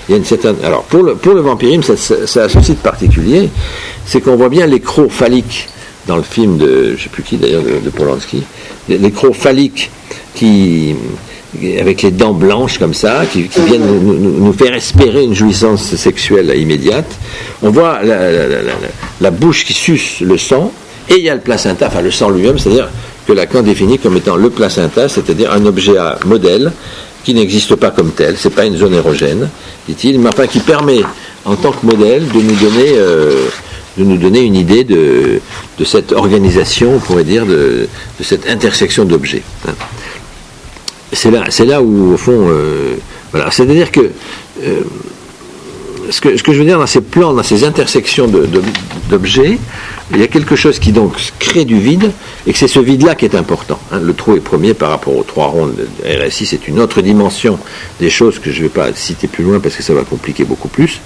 Il y a une certaine... Alors, pour le vampirisme, ça a ceci de particulier, c'est qu'on voit bien les crocs phalliques dans le film de, je ne sais plus qui d'ailleurs, de Polanski, les crocs phalliques avec les dents blanches comme ça, qui viennent nous faire espérer une jouissance sexuelle immédiate. On voit la bouche qui suce le sang, et il y a le placenta, enfin le sang lui-même, c'est-à-dire que Lacan définit comme étant le placenta, c'est-à-dire un objet à modèle qui n'existe pas comme tel, c'est pas une zone érogène, dit-il, mais enfin qui permet, en tant que modèle, de nous donner une idée de cette organisation, on pourrait dire, de cette intersection d'objets. C'est là où, au fond, voilà, c'est-à-dire que ce que je veux dire dans ces plans, dans ces intersections d'objets, il y a quelque chose qui donc crée du vide, et que c'est ce vide-là qui est important. Hein. Le trou est premier par rapport aux 3 ronds de RSI, c'est une autre dimension des choses que je ne vais pas citer plus loin parce que ça va compliquer beaucoup plus,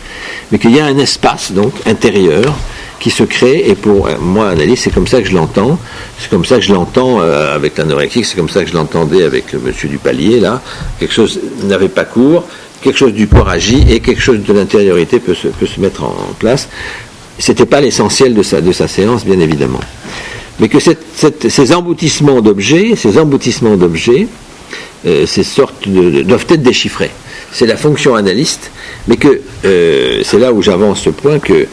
mais qu'il y a un espace donc intérieur qui se crée, et pour moi, analyse, c'est comme ça que je l'entends, c'est comme ça que je l'entends avec l'anorexique, c'est comme ça que je l'entendais avec monsieur Dupalier, là, quelque chose n'avait pas cours, quelque chose du corps agit, et quelque chose de l'intériorité peut se mettre en place. C'était pas l'essentiel de sa séance, bien évidemment. Mais que ces emboutissements d'objets, ces sortes doivent être déchiffrés. C'est la fonction analyste, mais que c'est là où j'avance ce point, que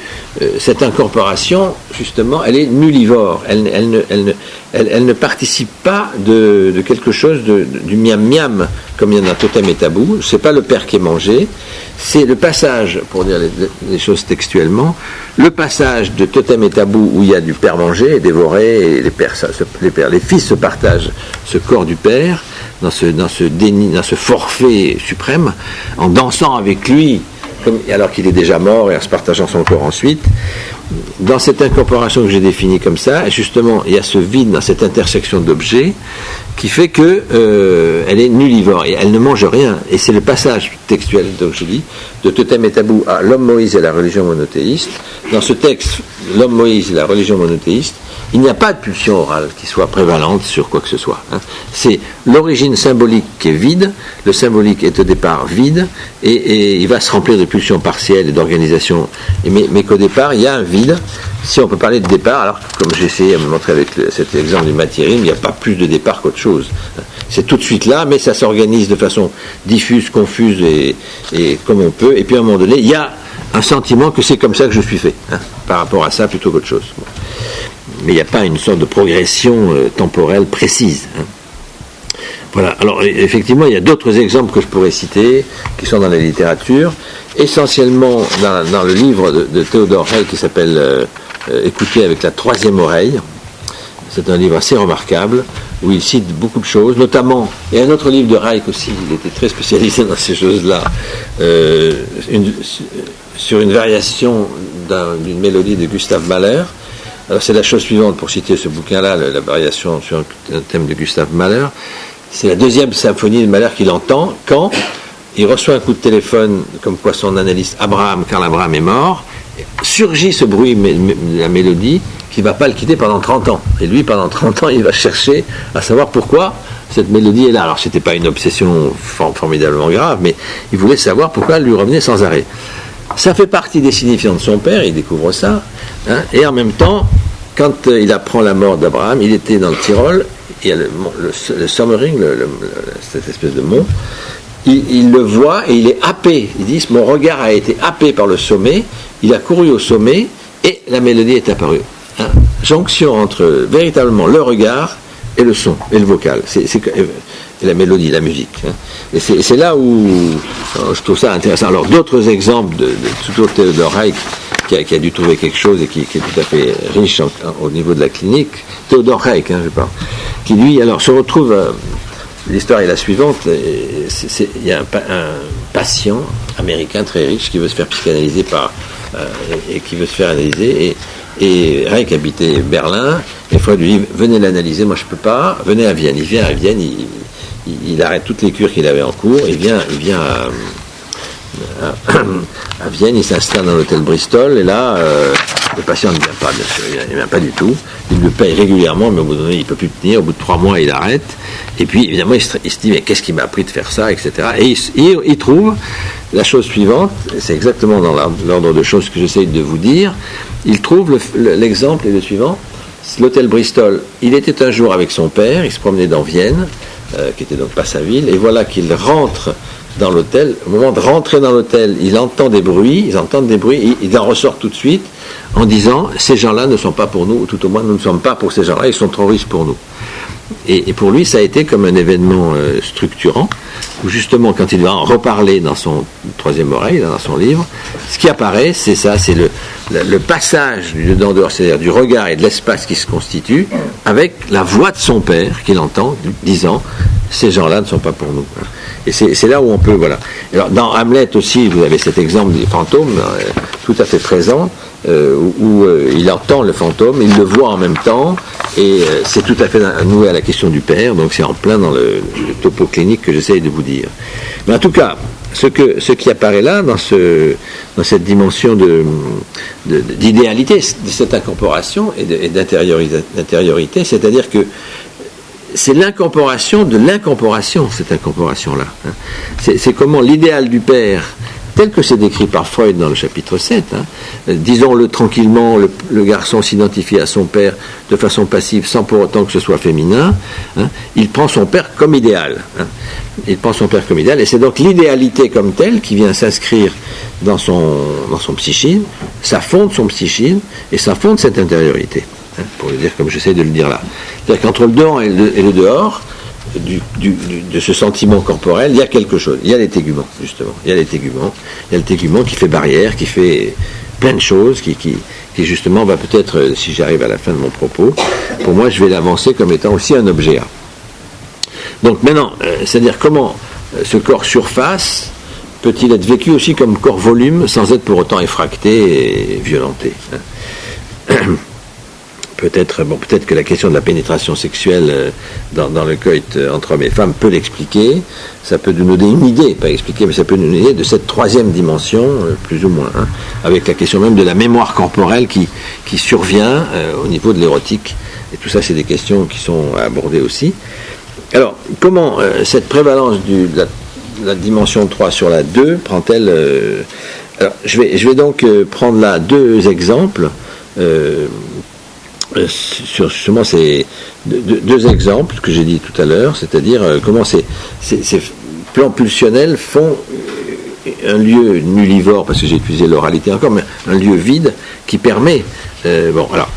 cette incorporation, justement, elle est nullivore. Elle ne participe pas de quelque chose du miam-miam, comme il y en a totem et tabou. C'est pas le père qui est mangé, c'est le passage, pour dire les choses textuellement, le passage de totem et tabou où il y a du père mangé et dévoré, et les fils se partagent ce corps du père, dans ce déni, dans ce forfait suprême, en dansant avec lui, alors qu'il est déjà mort, et en se partageant son corps ensuite. Dans cette incorporation que j'ai définie comme ça, justement, il y a ce vide dans cette intersection d'objets qui fait que elle est nullivore et elle ne mange rien. Et c'est le passage textuel, donc je dis, de totem et tabou à l'homme Moïse et la religion monothéiste. Dans ce texte, l'homme Moïse et la religion monothéiste, il n'y a pas de pulsion orale qui soit prévalente sur quoi que ce soit. Hein. C'est l'origine symbolique qui est vide, le symbolique est au départ vide, et il va se remplir de pulsions partielles et d'organisation, mais qu'au départ, il y a un vide. Si on peut parler de départ, alors comme j'ai essayé de me montrer avec cet exemple du matériel, il n'y a pas plus de départ qu'autre chose. C'est tout de suite là, mais ça s'organise de façon diffuse, confuse et comme on peut, et puis à un moment donné, il y a un sentiment que c'est comme ça que je suis fait, hein, par rapport à ça plutôt qu'autre chose. Bon. Mais il n'y a pas une sorte de progression temporelle précise. Hein. Voilà. Alors, effectivement, il y a d'autres exemples que je pourrais citer, qui sont dans la littérature, essentiellement dans le livre de Theodor Hell qui s'appelle Écouter avec la troisième oreille. C'est un livre assez remarquable, où il cite beaucoup de choses, notamment, et un autre livre de Reich aussi, il était très spécialisé dans ces choses-là, sur une variation d'une mélodie de Gustav Mahler. Alors c'est la chose suivante, pour citer ce bouquin-là, la variation sur un thème de Gustav Mahler. C'est la deuxième symphonie de Mahler qu'il entend quand il reçoit un coup de téléphone comme quoi son analyste Karl Abraham est mort. Surgit ce bruit de la mélodie qui ne va pas le quitter pendant 30 ans. Et lui, pendant 30 ans, il va chercher à savoir pourquoi cette mélodie est là. Alors, ce n'était pas une obsession formidablement grave, mais il voulait savoir pourquoi elle lui revenait sans arrêt. Ça fait partie des signifiants de son père, il découvre ça. Hein, et en même temps, quand il apprend la mort d'Abraham, il était dans le Tyrol, il y a le Sommering, cette espèce de mont, il le voit et il est happé. Il dit, mon regard a été happé par le sommet, il a couru au sommet et la mélodie est apparue. Hein, jonction entre véritablement le regard et le son, et le vocal. Et la mélodie, la musique. Hein. Et c'est là où je trouve ça intéressant. Alors, d'autres exemples de Théodore Reik, qui a dû trouver quelque chose et qui est tout à fait riche au niveau de la clinique. Théodore Reik, je parle. Qui, lui, alors, se retrouve... l'histoire est la suivante. Il y a un patient américain très riche qui veut se faire psychanalyser et qui veut se faire analyser. Et Reik habitait Berlin. Et Freud lui dit, venez l'analyser, moi je peux pas. Venez à Vienne. Il vient à Vienne, il arrête toutes les cures qu'il avait en cours. Il vient à Vienne, il s'installe dans l'hôtel Bristol. Et là, le patient ne vient pas, bien sûr. Il ne vient pas du tout. Il le paye régulièrement, mais au bout d'un moment, il ne peut plus tenir. Au bout de 3 mois, il arrête. Et puis, évidemment, il se dit, mais qu'est-ce qui m'a appris de faire ça, etc. Et il trouve la chose suivante, c'est exactement dans l'ordre de choses que j'essaye de vous dire. Il trouve l'exemple est le suivant. L'hôtel Bristol, il était un jour avec son père, il se promenait dans Vienne, qui était donc pas sa ville, et voilà qu'il rentre dans l'hôtel. Au moment de rentrer dans l'hôtel, il entend des bruits, il en ressort tout de suite en disant, ces gens-là ne sont pas pour nous, ou tout au moins nous ne sommes pas pour ces gens-là, ils sont trop riches pour nous. Et pour lui, ça a été comme un événement structurant, où justement, quand il va en reparler dans son troisième oreille, dans son livre, ce qui apparaît, c'est ça, c'est le passage du dedans dehors, c'est-à-dire du regard et de l'espace qui se constitue, avec la voix de son père qu'il entend, disant, ces gens-là ne sont pas pour nous. Et c'est là où on peut, voilà. Alors, dans Hamlet aussi, vous avez cet exemple des fantômes, tout à fait présent, où il entend le fantôme, il le voit en même temps, et c'est tout à fait noué à la question du père, donc c'est en plein dans le topo clinique que j'essaye de vous dire. Mais en tout cas, ce qui apparaît là, dans cette dimension d'idéalité, de cette incorporation et d'intériorité, c'est-à-dire que c'est l'incorporation de l'incorporation, cette incorporation-là. Hein. C'est comment l'idéal du père, tel que c'est décrit par Freud dans le chapitre 7, disons-le tranquillement, le garçon s'identifie à son père de façon passive, sans pour autant que ce soit féminin, il prend son père comme idéal. Il prend son père comme idéal, et c'est donc l'idéalité comme telle qui vient s'inscrire dans son psychisme, ça fonde son psychisme, et ça fonde cette intériorité. Pour le dire comme j'essaie de le dire là. C'est-à-dire qu'entre le dedans et le dehors, de ce sentiment corporel, il y a quelque chose. Il y a les téguments, justement. Il y a le tégument qui fait barrière, qui fait plein de choses, qui justement va peut-être, si j'arrive à la fin de mon propos, pour moi, je vais l'avancer comme étant aussi un objet A. Donc maintenant, c'est-à-dire comment ce corps surface peut-il être vécu aussi comme corps volume sans être pour autant effracté et violenté. Peut-être que la question de la pénétration sexuelle dans le coït entre hommes et femmes peut l'expliquer. Ça peut nous donner une idée, pas expliquer, mais ça peut nous donner une idée de cette troisième dimension, plus ou moins, avec la question même de la mémoire corporelle qui survient au niveau de l'érotique. Et tout ça, c'est des questions qui sont à aborder aussi. Alors, comment cette prévalence de la dimension 3 sur la 2 prend-elle... Alors, je vais donc prendre là 2 exemples. Sur justement ces deux exemples que j'ai dit tout à l'heure, c'est-à-dire comment ces plans pulsionnels font un lieu nullivore, parce que j'ai utilisé l'oralité encore, mais un lieu vide qui permet... alors,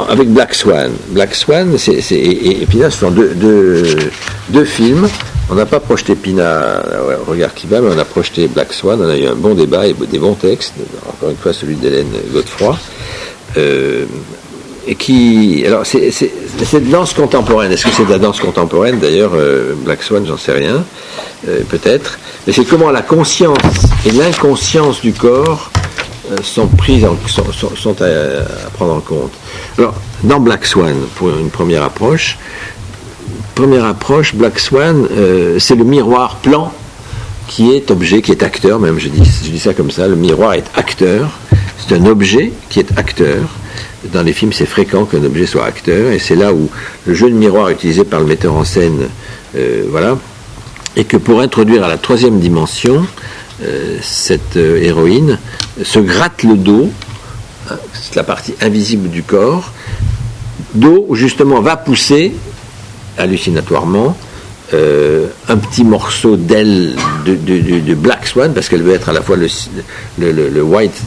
avec Black Swan, et Pina, ce sont deux films. On n'a pas projeté Pina, Regard qui bat, mais on a projeté Black Swan. On a eu un bon débat et des bons textes, encore une fois celui d'Hélène Godefroy. Et qui... Alors, c'est de danse contemporaine. Est-ce que c'est de la danse contemporaine, d'ailleurs, Black Swan, j'en sais rien, peut-être. Mais c'est comment la conscience et l'inconscience du corps sont à prendre en compte. Alors, dans Black Swan, pour une première approche, Black Swan, c'est le miroir plan qui est objet, qui est acteur, même je dis ça comme ça, le miroir est acteur, c'est un objet qui est acteur. Dans les films, c'est fréquent qu'un objet soit acteur, et c'est là où le jeu de miroir utilisé par le metteur en scène, voilà, et que pour introduire à la troisième dimension, cette héroïne se gratte le dos, hein, c'est la partie invisible du corps, dos où justement va pousser hallucinatoirement un petit morceau d'aile de Black Swan, parce qu'elle veut être à la fois le white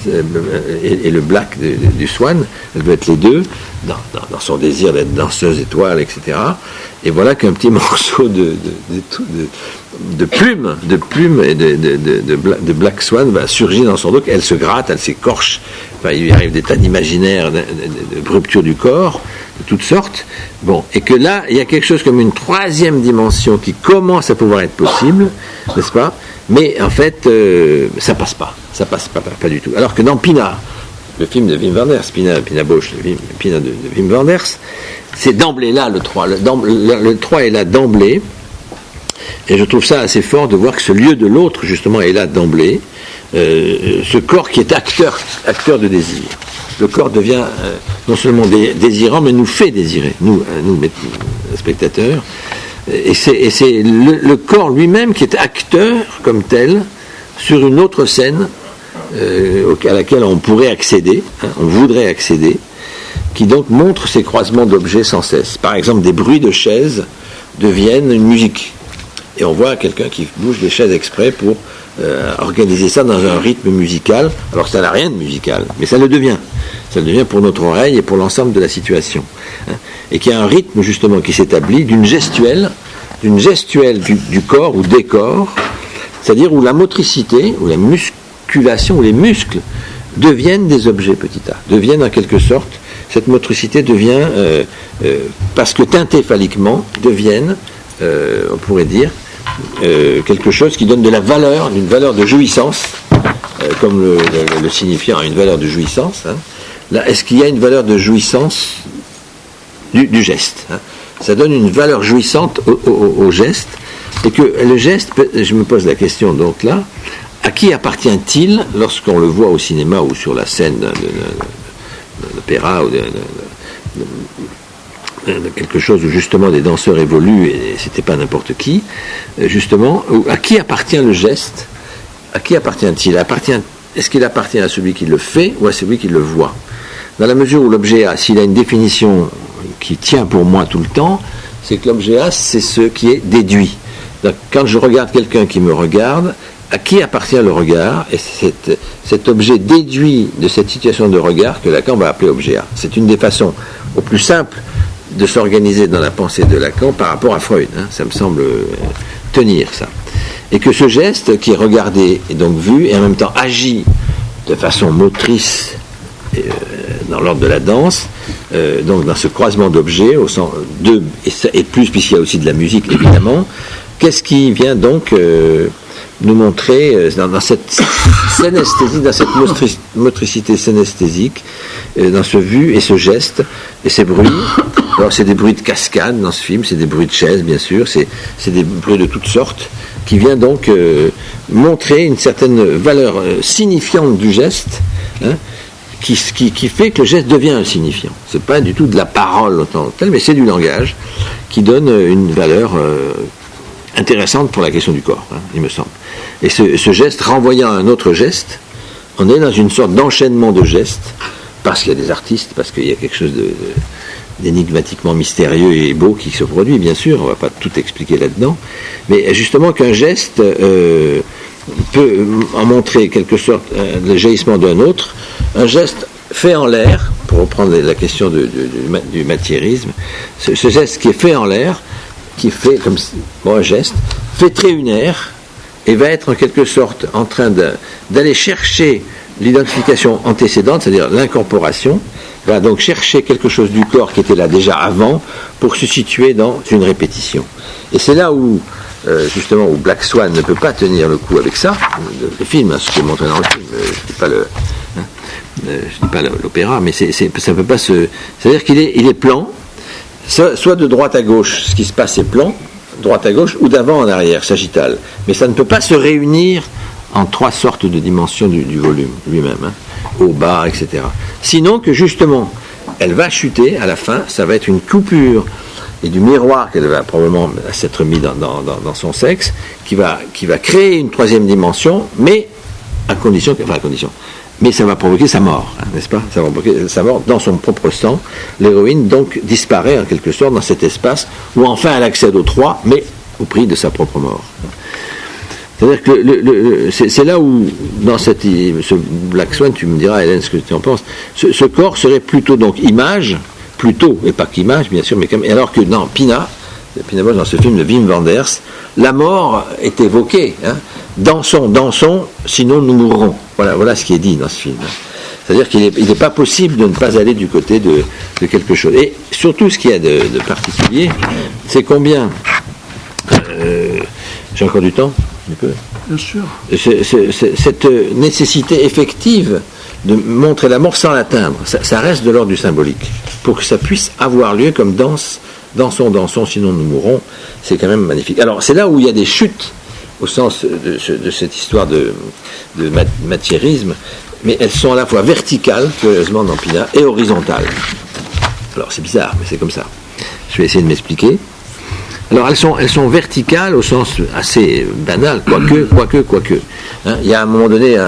et le black du swan, elle veut être les deux dans son désir d'être danseuse étoile, etc. Et voilà qu'un petit morceau de plume et de Black Swan va surgir dans son dos, elle se gratte, elle s'écorche, enfin, il lui arrive des tas d'imaginaires, de rupture du corps, de toutes sortes. Bon, et que là, il y a quelque chose comme une troisième dimension qui commence à pouvoir être possible, n'est-ce pas? Mais en fait, ça passe pas du tout. Alors que dans Pina, le film de Wim Wenders, Pina Bausch, le Pina de Wim Wenders, c'est d'emblée là le 3. Le 3 est là d'emblée, et je trouve ça assez fort de voir que ce lieu de l'autre, justement, est là d'emblée. Ce corps qui est acteur de désir. Le corps devient non seulement désirant, mais nous fait désirer, nous spectateurs. Et c'est le corps lui-même qui est acteur comme tel sur une autre scène à laquelle on pourrait accéder, hein, on voudrait accéder, qui donc montre ces croisements d'objets sans cesse. Par exemple, des bruits de chaises deviennent une musique. Et on voit quelqu'un qui bouge des chaises exprès pour organiser ça dans un rythme musical, alors que ça n'a rien de musical, mais ça le devient. Ça le devient pour notre oreille et pour l'ensemble de la situation. Hein. Et qu'il y a un rythme justement qui s'établit d'une gestuelle du corps ou des corps, c'est-à-dire où la motricité, ou la musculation, ou les muscles deviennent des objets petit a, deviennent en quelque sorte, cette motricité devient, parce que teintée phalliquement, deviennent, on pourrait dire, quelque chose qui donne de la valeur, d'une valeur de jouissance, comme le signifiant a une valeur de jouissance. Hein. Là, est-ce qu'il y a une valeur de jouissance du geste, hein. Ça donne une valeur jouissante au geste, et que le geste, je me pose la question donc là, à qui appartient-il lorsqu'on le voit au cinéma ou sur la scène d'opéra ou de quelque chose où justement des danseurs évoluent et c'était pas n'importe qui, justement, à qui appartient le geste? À qui appartient-il? Est-ce qu'il appartient à celui qui le fait ou à celui qui le voit? Dans la mesure où l'objet A, s'il a une définition qui tient pour moi tout le temps, c'est que l'objet A, c'est ce qui est déduit. Donc, quand je regarde quelqu'un qui me regarde, à qui appartient le regard? Et c'est cet objet déduit de cette situation de regard que Lacan va appeler objet A. C'est une des façons au plus simples de s'organiser dans la pensée de Lacan par rapport à Freud. Hein, ça me semble tenir, ça. Et que ce geste qui est regardé et donc vu, et en même temps agi de façon motrice dans l'ordre de la danse, donc dans ce croisement d'objets, au sens de, et plus puisqu'il y a aussi de la musique évidemment, qu'est-ce qui vient donc nous montrer dans cette synesthésie, dans cette motricité synesthésique, dans ce vu et ce geste et ces bruits. Alors c'est des bruits de cascade dans ce film, c'est des bruits de chaises bien sûr, c'est des bruits de toutes sortes qui vient donc montrer une certaine valeur signifiante du geste, hein, qui fait que le geste devient un signifiant. C'est pas du tout de la parole en tant que telle, mais c'est du langage qui donne une valeur intéressante pour la question du corps, hein, il me semble. Et ce geste renvoyant à un autre geste, on est dans une sorte d'enchaînement de gestes, parce qu'il y a des artistes, parce qu'il y a quelque chose d'énigmatiquement mystérieux et beau qui se produit, bien sûr, on ne va pas tout expliquer là-dedans, mais justement qu'un geste peut en montrer quelque sorte le jaillissement d'un autre, un geste fait en l'air, pour reprendre la question du matérialisme, ce geste qui est fait en l'air, qui fait comme un geste, fait tréunaire et va être en quelque sorte en train d'aller chercher l'identification antécédente, c'est-à-dire l'incorporation, va donc chercher quelque chose du corps qui était là déjà avant pour se situer dans une répétition. Et c'est là où, justement, où Black Swan ne peut pas tenir le coup avec ça, le film, hein, ce qui est montré dans le film, je ne dis pas le... Hein, je dis pas l'opéra, mais ça peut pas se... C'est-à-dire qu'il est plan, soit de droite à gauche, ce qui se passe est plan, droite à gauche, ou d'avant en arrière, sagittal. Mais ça ne peut pas se réunir en trois sortes de dimensions du volume lui-même, hein, haut, bas, etc. Sinon que justement, elle va chuter à la fin, ça va être une coupure et du miroir qu'elle va probablement s'être mis dans son sexe, qui va créer une troisième dimension, mais à condition, mais ça va provoquer sa mort, hein, n'est-ce pas? Ça va provoquer sa mort dans son propre sang. L'héroïne donc disparaît en quelque sorte dans cet espace où enfin elle accède aux trois, mais au prix de sa propre mort. C'est-à-dire que c'est là où, dans ce Black Swan, tu me diras, Hélène, ce que tu en penses, ce corps serait plutôt donc image, plutôt, et pas qu'image, bien sûr, mais comme, alors que dans Pina Bausch, dans ce film de Wim Wenders, la mort est évoquée. Hein. Dansons, sinon nous mourrons. Voilà ce qui est dit dans ce film. C'est-à-dire qu'il n'est pas possible de ne pas aller du côté de quelque chose. Et surtout, ce qu'il y a de particulier, c'est combien... j'ai encore du temps? Bien sûr. Cette nécessité effective de montrer la mort sans l'atteindre, ça reste de l'ordre du symbolique. Pour que ça puisse avoir lieu comme dansons, sinon nous mourrons, c'est quand même magnifique. Alors, c'est là où il y a des chutes, au sens de cette histoire de matiérisme, mais elles sont à la fois verticales, curieusement dans Pina, et horizontales. Alors, c'est bizarre, mais c'est comme ça. Je vais essayer de m'expliquer. Alors, elles sont verticales au sens assez banal, quoique. Hein, il y a à un moment donné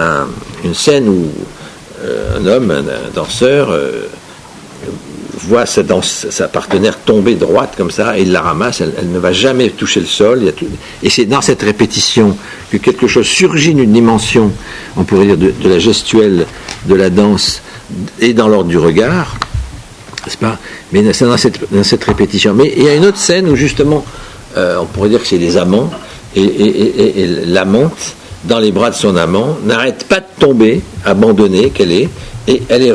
une scène où un homme, un danseur, voit sa partenaire tomber droite comme ça, et il la ramasse, elle ne va jamais toucher le sol. Et c'est dans cette répétition que quelque chose surgit d'une dimension, on pourrait dire, de la gestuelle, de la danse, et dans l'ordre du regard, n'est-ce pas? Mais c'est dans cette répétition. Mais il y a une autre scène où justement, on pourrait dire que c'est des amants, et l'amante, dans les bras de son amant, n'arrête pas de tomber, abandonnée qu'elle est, et elle est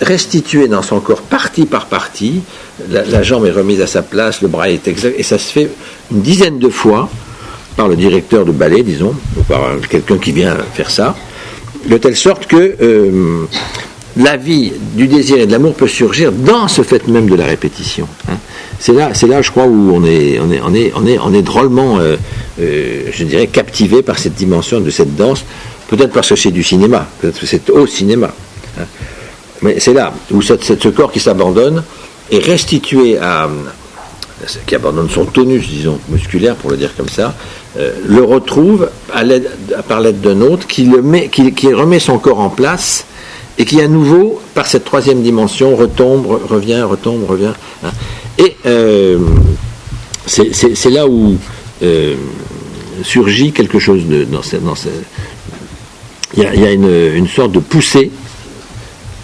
restituée dans son corps partie par partie, la jambe est remise à sa place, le bras est exact, et ça se fait une dizaine de fois par le directeur de ballet, disons, ou par quelqu'un qui vient faire ça, de telle sorte que la vie du désir et de l'amour peut surgir dans ce fait même de la répétition. Hein. C'est là, je crois, où on est drôlement, je dirais, captivé par cette dimension de cette danse, peut-être parce que c'est du cinéma, peut-être que c'est au cinéma. Hein. Mais c'est là où ce corps qui s'abandonne est restitué qui abandonne son tonus, disons, musculaire, pour le dire comme ça, le retrouve par l'aide d'un autre qui remet son corps en place et qui à nouveau, par cette troisième dimension, revient. Hein. Et c'est là où surgit quelque chose il y a une sorte de poussée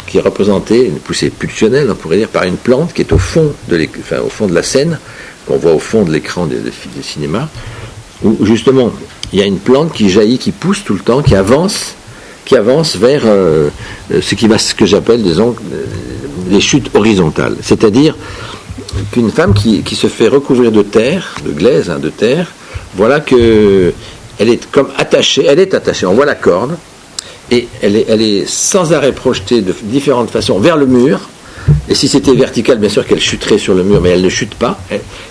qui est représentée, une poussée pulsionnelle, on pourrait dire, par une plante qui est au fond de la scène, qu'on voit au fond de l'écran de cinéma, où justement il y a une plante qui jaillit, qui pousse tout le temps, qui avance vers ce que j'appelle des chutes horizontales. C'est-à-dire qu'une femme qui se fait recouvrir de terre, de glaise, de terre, voilà que elle est comme attachée, on voit la corde, et elle est sans arrêt projetée de différentes façons vers le mur. Et si c'était vertical, bien sûr qu'elle chuterait sur le mur, mais elle ne chute pas.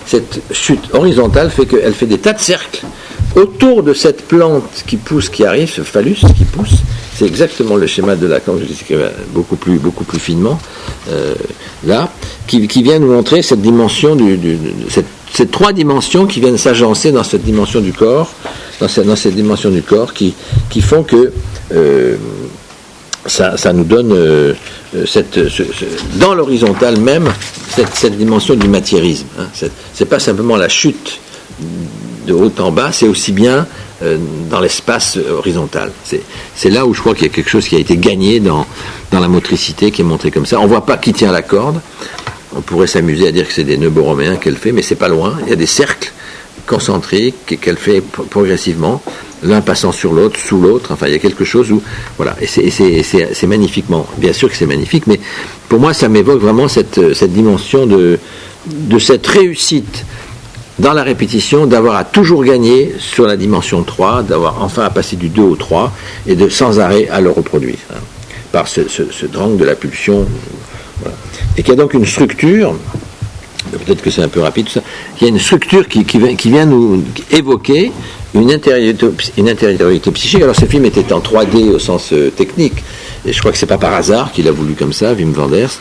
Cette chute horizontale fait qu'elle fait des tas de cercles autour de cette plante qui pousse, qui arrive, ce phallus qui pousse. C'est exactement le schéma de Lacan, je l'explique beaucoup plus finement, là, qui vient nous montrer cette dimension, ces trois dimensions qui viennent s'agencer dans cette dimension du corps, dans cette dimension du corps, qui font que ça nous donne dans l'horizontale même cette dimension du matiérisme. Hein. C'est pas simplement la chute de haut en bas, c'est aussi bien dans l'espace horizontal. C'est là où je crois qu'il y a quelque chose qui a été gagné dans la motricité qui est montrée comme ça. On ne voit pas qui tient la corde. On pourrait s'amuser à dire que c'est des nœuds borroméens qu'elle fait, mais c'est pas loin. Il y a des cercles concentriques qu'elle fait progressivement, l'un passant sur l'autre, sous l'autre. Enfin, il y a quelque chose où... Voilà, et c'est magnifiquement... Bien sûr que c'est magnifique, mais pour moi, ça m'évoque vraiment cette dimension de cette réussite dans la répétition, d'avoir à toujours gagner sur la dimension 3, d'avoir enfin à passer du 2 au 3, et de sans arrêt à le reproduire. par ce drang de la pulsion. Voilà. Et qu'il y a donc une structure, peut-être que c'est un peu rapide tout ça, il y a une structure qui vient nous évoquer une intériorité psychique. Alors ce film était en 3D au sens technique, et je crois que c'est pas par hasard qu'il a voulu comme ça, Wim Wenders.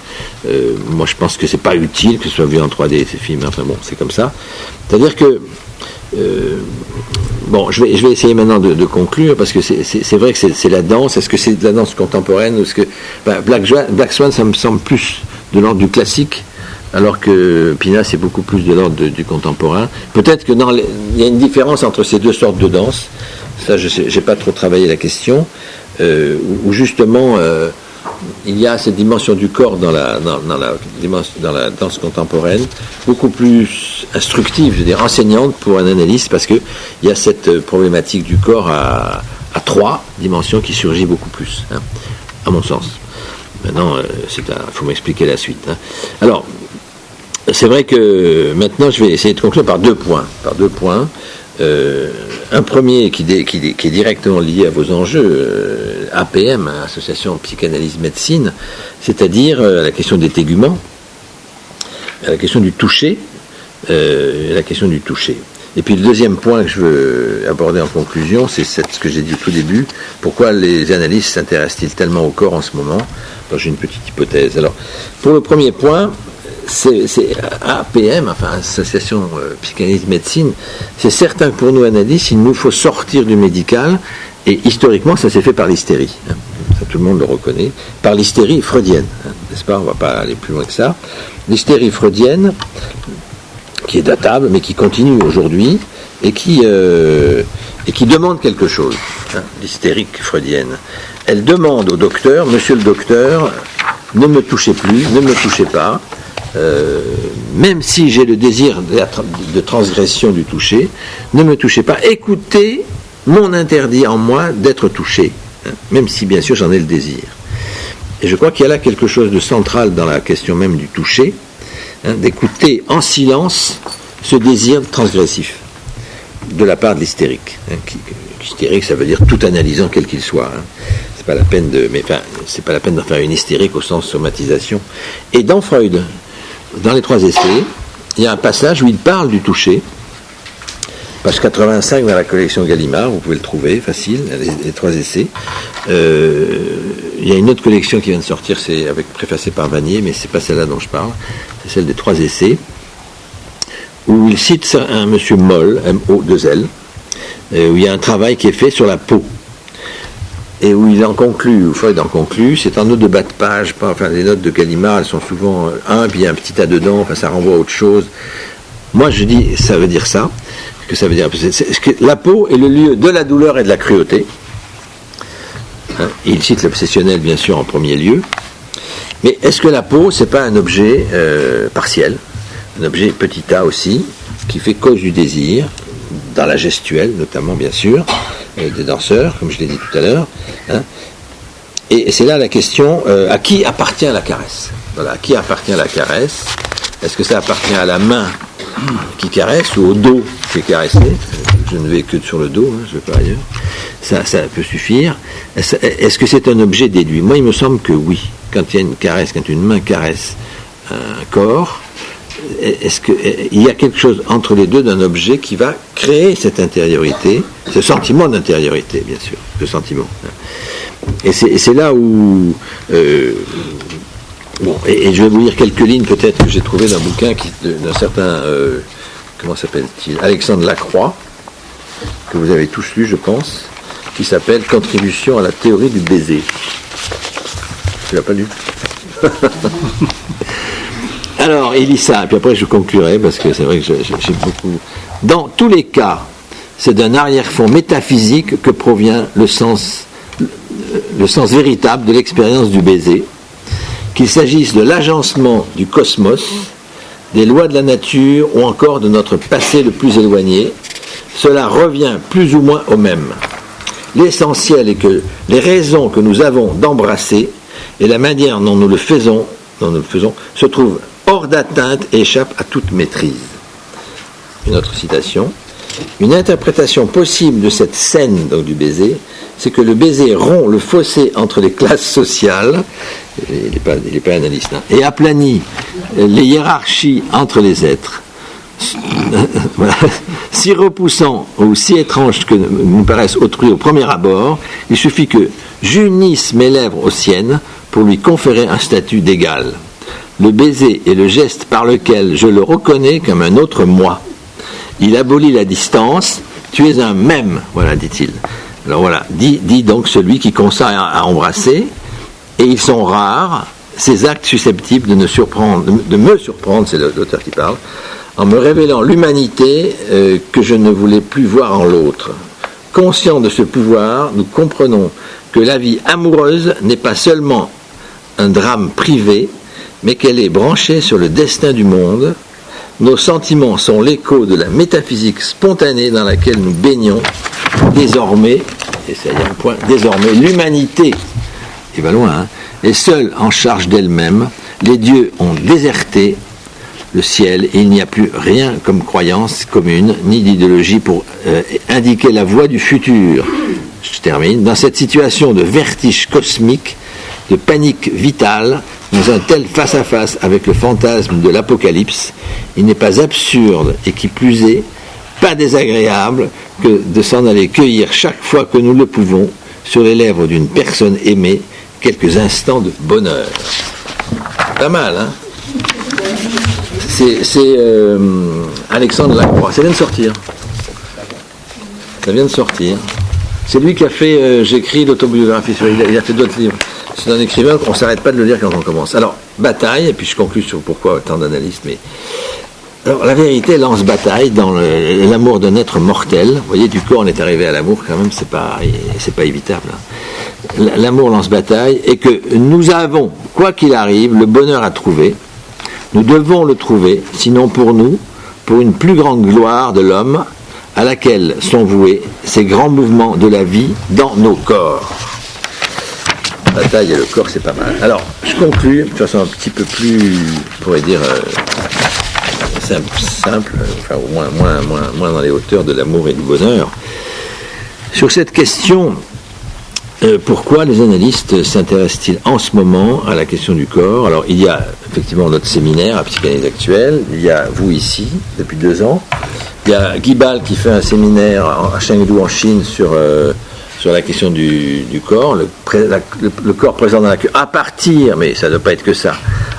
Moi je pense que c'est pas utile que ce soit vu en 3D ces films, enfin bon, c'est comme ça. C'est-à-dire que bon, je vais essayer maintenant de conclure, parce que c'est vrai que c'est la danse. Est-ce que c'est de la danse contemporaine, ou est-ce que Black Swan, ça me semble plus de l'ordre du classique, alors que Pina, c'est beaucoup plus de l'ordre du contemporain. Peut-être que il y a une différence entre ces deux sortes de danse. Ça, je n'ai pas trop travaillé la question. Où justement, il y a cette dimension du corps dans la danse contemporaine, beaucoup plus instructive, je veux dire, enseignante pour un analyste, parce qu'il y a cette problématique du corps à 3 dimensions qui surgit beaucoup plus, hein, à mon sens. Maintenant, il faut m'expliquer la suite. Hein. Alors, c'est vrai que maintenant, je vais essayer de conclure par deux points. Un premier qui est directement lié à vos enjeux, APM, Association Psychanalyse Médecine, c'est-à-dire la question des téguments, la question du toucher, Et puis le deuxième point que je veux aborder en conclusion, c'est ce que j'ai dit au tout début, pourquoi les analystes s'intéressent-ils tellement au corps en ce moment? Alors, j'ai une petite hypothèse. Alors, pour le premier point, c'est APM, enfin Association Psychanalyse Médecine, c'est certain que pour nous analystes, il nous faut sortir du médical, et historiquement ça s'est fait par l'hystérie, hein. Ça tout le monde le reconnaît, par l'hystérie freudienne, hein, n'est-ce pas? On ne va pas aller plus loin que ça. L'hystérie freudienne, qui est datable, mais qui continue aujourd'hui, et qui demande quelque chose, hein, l'hystérique freudienne. Elle demande au docteur, monsieur le docteur, ne me touchez plus, ne me touchez pas, même si j'ai le désir de transgression du toucher, ne me touchez pas, écoutez mon interdit en moi d'être touché, hein, même si bien sûr j'en ai le désir. Et je crois qu'il y a là quelque chose de central dans la question même du toucher, hein, d'écouter en silence ce désir transgressif de la part de l'hystérique. Hein, hystérique, ça veut dire tout analysant quel qu'il soit. Hein. C'est pas la peine d'en faire une hystérique au sens somatisation. Et dans Freud, dans les 3 essais, il y a un passage où il parle du toucher. Page 85 dans la collection Gallimard, vous pouvez le trouver, facile, les 3 essais. Il y a une autre collection qui vient de sortir, c'est préfacée par Vanier, mais c'est pas celle-là dont je parle, c'est celle des 3 essais, où il cite un monsieur Moll, M-O-2-L, où il y a un travail qui est fait sur la peau, et où il en conclut, où Freud en conclut, c'est en note de bas de page, enfin les notes de Gallimard, elles sont souvent puis il y a un petit tas dedans, enfin ça renvoie à autre chose. Moi je dis, ça veut dire ça, que ça veut dire, que la peau est le lieu de la douleur et de la cruauté. Hein, il cite l'obsessionnel bien sûr en premier lieu, mais est-ce que la peau c'est pas un objet partiel, un objet petit a aussi, qui fait cause du désir, dans la gestuelle notamment bien sûr, des danseurs, comme je l'ai dit tout à l'heure, hein, et c'est là la question, à qui appartient la caresse? Voilà, à qui appartient la caresse? Est-ce que ça appartient à la main qui caresse ou au dos qui est caressé? Je ne vais que sur le dos, hein, je ne vais pas ailleurs. Ça peut suffire. Est-ce que c'est un objet déduit? Moi, il me semble que oui. Quand il y a une caresse, quand une main caresse un corps, est-ce qu'il y a quelque chose entre les deux d'un objet qui va créer cette intériorité, ce sentiment d'intériorité, bien sûr, ce sentiment. Et c'est là où... bon, et je vais vous lire quelques lignes peut-être que j'ai trouvées d'un bouquin d'un certain... comment s'appelle-t-il? Alexandre Lacroix, que vous avez tous lu, je pense, qui s'appelle « Contribution à la théorie du baiser ». Tu l'as pas lu? Alors, il lit ça, et puis après je conclurai, parce que c'est vrai que j'ai beaucoup... Dans tous les cas, c'est d'un arrière-fond métaphysique que provient le sens véritable de l'expérience du baiser, qu'il s'agisse de l'agencement du cosmos, des lois de la nature ou encore de notre passé le plus éloigné, cela revient plus ou moins au même. L'essentiel est que les raisons que nous avons d'embrasser et la manière dont nous le faisons se trouvent hors d'atteinte et échappent à toute maîtrise. Une autre citation. Une interprétation possible de cette scène donc, du baiser, c'est que le baiser rompt le fossé entre les classes sociales, il n'est pas analyste, hein, et aplanit les hiérarchies entre les êtres. Voilà. Si repoussant ou si étrange que nous paraisse autrui au premier abord, il suffit que j'unisse mes lèvres aux siennes pour lui conférer un statut d'égal. Le baiser est le geste par lequel je le reconnais comme un autre moi. Il abolit la distance. Tu es un même, voilà, dit-il. Alors voilà, dit donc celui qui consent à embrasser, et ils sont rares, ces actes susceptibles de me surprendre, c'est l'auteur qui parle, en me révélant l'humanité que je ne voulais plus voir en l'autre. Conscient de ce pouvoir, nous comprenons que la vie amoureuse n'est pas seulement un drame privé, mais qu'elle est branchée sur le destin du monde. Nos sentiments sont l'écho de la métaphysique spontanée dans laquelle nous baignons désormais, et ça y est un point, désormais l'humanité, il va loin, hein, est seule en charge d'elle-même. Les dieux ont déserté le ciel et il n'y a plus rien comme croyance commune, ni d'idéologie pour indiquer la voie du futur. Je termine. Dans cette situation de vertige cosmique, de panique vitale, dans un tel face-à-face avec le fantasme de l'apocalypse, il n'est pas absurde et qui plus est, pas désagréable que de s'en aller cueillir chaque fois que nous le pouvons sur les lèvres d'une personne aimée quelques instants de bonheur. Pas mal, hein? C'est Alexandre Lacroix. Ça vient de sortir. Ça vient de sortir. C'est lui qui a fait j'écris l'autobiographie. Il a fait d'autres livres. C'est un écrivain, on ne s'arrête pas de le lire quand on commence. Alors, bataille, et puis je conclue sur pourquoi tant d'analystes, mais... Alors, la vérité lance bataille dans l'amour d'un être mortel. Vous voyez, du corps, on est arrivé à l'amour, quand même, c'est pas évitable. Hein. L'amour lance bataille, et que nous avons, quoi qu'il arrive, le bonheur à trouver. Nous devons le trouver, sinon pour nous, pour une plus grande gloire de l'homme, à laquelle sont voués ces grands mouvements de la vie dans nos corps. La taille et le corps, c'est pas mal. Alors, je conclue de façon un petit peu plus, on pourrait dire, simple, enfin au moins dans les hauteurs de l'amour et du bonheur. Sur cette question, pourquoi les analystes s'intéressent-ils en ce moment à la question du corps? Alors, il y a effectivement notre séminaire à Psychanalyse Actuelle, il y a vous ici, depuis 2 ans, il y a Guy Bal qui fait un séminaire à Chengdu en Chine sur la question du corps, le corps présent dans la queue, à partir, mais ça ne doit pas être que ça,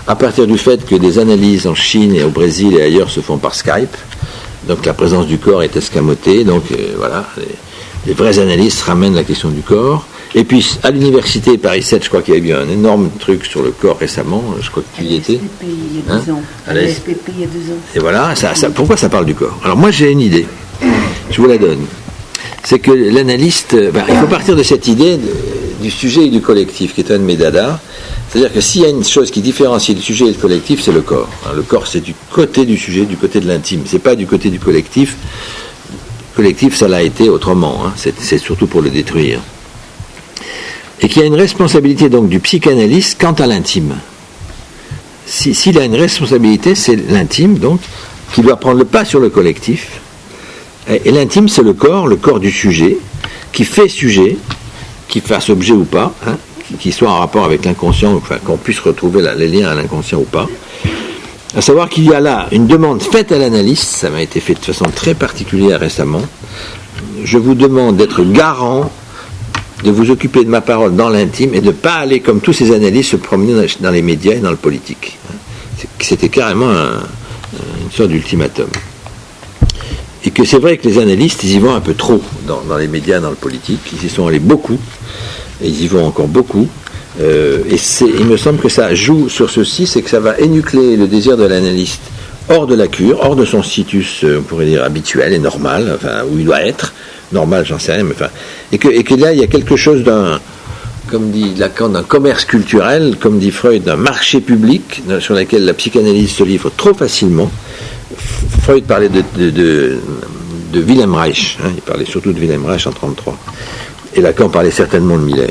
à partir du fait que des analyses en Chine et au Brésil et ailleurs se font par Skype, donc la présence du corps est escamotée, donc voilà, les vrais analystes ramènent la question du corps. Et puis à l'université Paris 7, je crois qu'il y a eu un énorme truc sur le corps récemment, je crois que tu y étais. Il y a 2 ans. À la SPP il y a 2 ans. Et voilà, pourquoi ça parle du corps? Alors moi j'ai une idée, je vous la donne. C'est que l'analyste, il faut partir de cette idée du sujet et du collectif, qui est un de mes dadas. C'est-à-dire que s'il y a une chose qui différencie le sujet et le collectif, c'est le corps. Le corps, c'est du côté du sujet, du côté de l'intime. C'est pas du côté du collectif. Le collectif, ça l'a été autrement. Hein. C'est surtout pour le détruire. Et qu'il y a une responsabilité donc du psychanalyste quant à l'intime. S'il a une responsabilité, c'est l'intime, donc, qui doit prendre le pas sur le collectif. Et l'intime, c'est le corps du sujet, qui fait sujet, qui fasse objet ou pas, hein, qui soit en rapport avec l'inconscient, enfin qu'on puisse retrouver les liens à l'inconscient ou pas. À savoir qu'il y a là une demande faite à l'analyste, ça m'a été fait de façon très particulière récemment. Je vous demande d'être garant, de vous occuper de ma parole dans l'intime et de ne pas aller, comme tous ces analystes, se promener dans les médias et dans le politique. C'était carrément une sorte d'ultimatum. Et que c'est vrai que les analystes, ils y vont un peu trop dans les médias, dans le politique. Ils y sont allés beaucoup, et ils y vont encore beaucoup. Il me semble que ça joue sur ceci, c'est que ça va énucléer le désir de l'analyste hors de la cure, hors de son situs, on pourrait dire, habituel et normal, enfin, où il doit être. Normal, j'en sais rien, mais enfin... Et que là, il y a quelque chose comme dit Lacan, d'un commerce culturel, comme dit Freud, d'un marché public, sur lequel la psychanalyse se livre trop facilement. Freud parlait de Wilhelm Reich, hein, il parlait surtout de Wilhelm Reich en 1933. Et Lacan parlait certainement de Miller.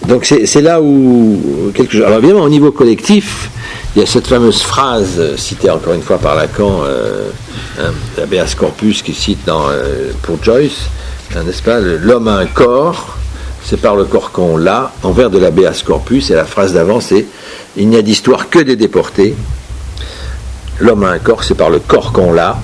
Donc c'est là où quelque chose. Alors évidemment, au niveau collectif, il y a cette fameuse phrase citée encore une fois par Lacan, Habeas corpus qui cite pour Joyce, n'est-ce pas, l'homme a un corps, c'est par le corps qu'on l'a, envers de l'habeas corpus, et la phrase d'avant c'est « Il n'y a d'histoire que des déportés ». L'homme a un corps, c'est par le corps qu'on l'a,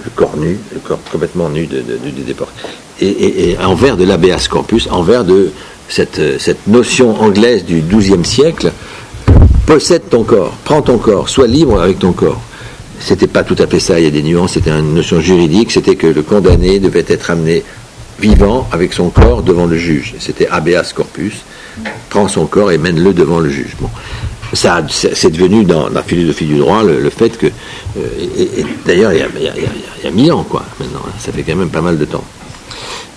le corps nu, le corps complètement nu des déportés. Et envers de l'habeas corpus, envers de cette notion anglaise du XIIe siècle, possède ton corps, prends ton corps, sois libre avec ton corps. C'était pas tout à fait ça, il y a des nuances, c'était une notion juridique, c'était que le condamné devait être amené vivant avec son corps devant le juge. C'était habeas corpus, prends son corps et mène-le devant le juge. Bon. Ça, c'est devenu dans la philosophie du droit le fait que, et d'ailleurs il y a 1000 ans, quoi, maintenant, ça fait quand même pas mal de temps.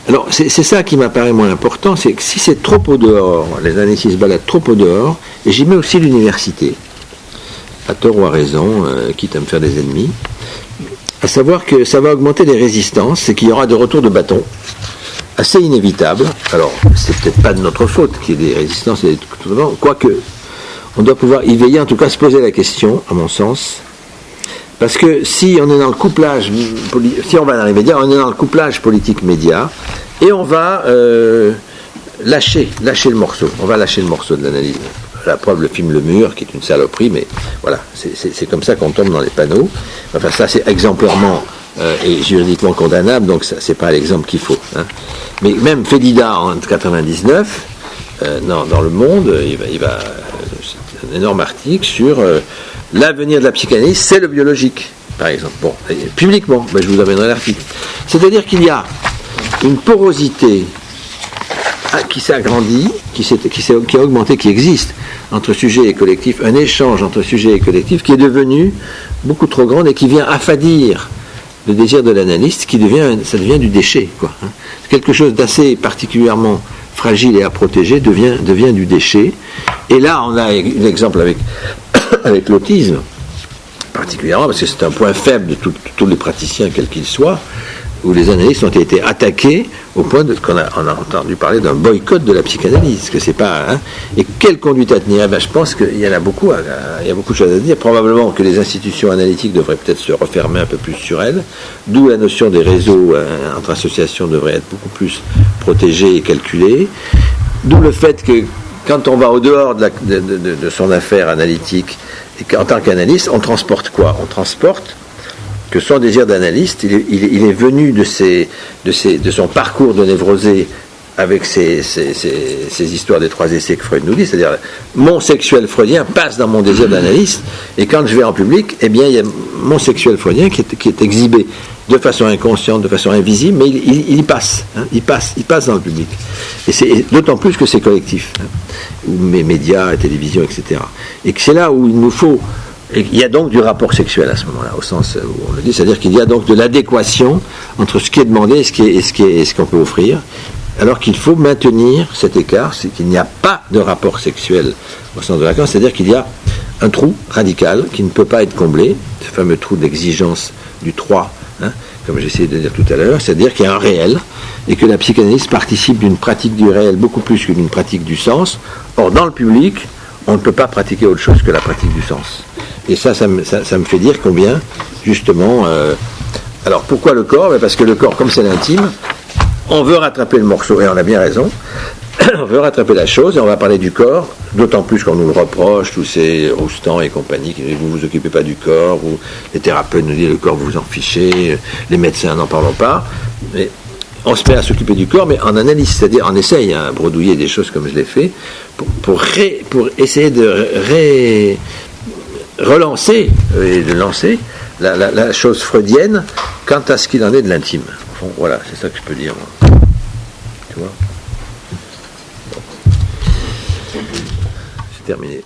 Alors, c'est ça qui m'apparaît moins important, c'est que si c'est trop au dehors, les analystes se baladent trop au dehors, et j'y mets aussi l'université, à tort ou à raison, quitte à me faire des ennemis, à savoir que ça va augmenter les résistances, et qu'il y aura des retours de bâton assez inévitables. Alors, c'est peut-être pas de notre faute qu'il y ait des résistances, quoique, on doit pouvoir y veiller, en tout cas se poser la question, à mon sens, parce que si on est dans le couplage, si on va dans les médias, on est dans le couplage politique-média, et on va lâcher le morceau, on va lâcher le morceau de l'analyse. La preuve, le film Le Mur, qui est une saloperie, mais voilà, c'est comme ça qu'on tombe dans les panneaux. Enfin, ça, c'est exemplairement et juridiquement condamnable, donc ça, c'est pas l'exemple qu'il faut. Hein. Mais même Fedida, en 99, dans Le Monde, il va c'est un énorme article sur l'avenir de la psychanalyse, c'est le biologique, par exemple. Bon, et publiquement, je vous amènerai l'article. C'est-à-dire qu'il y a une porosité qui s'agrandit, qui a augmenté, qui existe entre sujet et collectif, un échange entre sujet et collectif qui est devenu beaucoup trop grand et qui vient affadir le désir de l'analyste, ça devient du déchet, quoi. Hein. Quelque chose d'assez particulièrement fragile et à protéger devient du déchet. Et là, on a un exemple avec l'autisme, particulièrement, parce que c'est un point faible de tous les praticiens, quels qu'ils soient, où les analystes ont été attaqués au point qu'on a entendu parler d'un boycott de la psychanalyse, que c'est pas. Hein, et quelle conduite à tenir? Je pense qu'il y en a beaucoup, il y a beaucoup de choses à dire. Probablement que les institutions analytiques devraient peut-être se refermer un peu plus sur elles, d'où la notion des réseaux entre associations devrait être beaucoup plus protégée et calculée. D'où le fait que quand on va au dehors de son affaire analytique, et qu'en tant qu'analyste, on transporte quoi? On transporte que son désir d'analyste, il est venu de son parcours de névrosé avec ces histoires des 3 essais que Freud nous dit, c'est-à-dire mon sexuel freudien passe dans mon désir d'analyste, et quand je vais en public, eh bien il y a mon sexuel freudien qui est exhibé de façon inconsciente, de façon invisible, mais il y passe, hein, il passe dans le public. Et c'est d'autant plus que c'est collectif, hein, mes médias, télévision, etc. Et que c'est là où il nous faut. Et il y a donc du rapport sexuel à ce moment-là, au sens où on le dit, c'est-à-dire qu'il y a donc de l'adéquation entre ce qui est demandé et ce qu'on peut offrir, alors qu'il faut maintenir cet écart, c'est qu'il n'y a pas de rapport sexuel au sens de Lacan, c'est-à-dire qu'il y a un trou radical qui ne peut pas être comblé, ce fameux trou d'exigence du 3, hein, comme j'essayais de dire tout à l'heure, c'est-à-dire qu'il y a un réel, et que la psychanalyse participe d'une pratique du réel beaucoup plus que d'une pratique du sens. Or, dans le public, on ne peut pas pratiquer autre chose que la pratique du sens. Et ça me fait dire combien, justement... alors, pourquoi le corps? Parce que le corps, comme c'est l'intime, on veut rattraper le morceau, et on a bien raison, on veut rattraper la chose, et on va parler du corps, d'autant plus qu'on nous le reproche, tous ces Roustan et compagnie, qui disent vous vous occupez pas du corps, ou les thérapeutes nous disent le corps vous en fichez, les médecins n'en parlons pas, mais on se met à s'occuper du corps, mais en analyse, c'est-à-dire on essaye à bredouiller des choses comme je l'ai fait, pour essayer de relancer et de lancer la chose freudienne quant à ce qu'il en est de l'intime. Bon, voilà, c'est ça que je peux dire. Moi. Tu vois ? Bon. C'est terminé.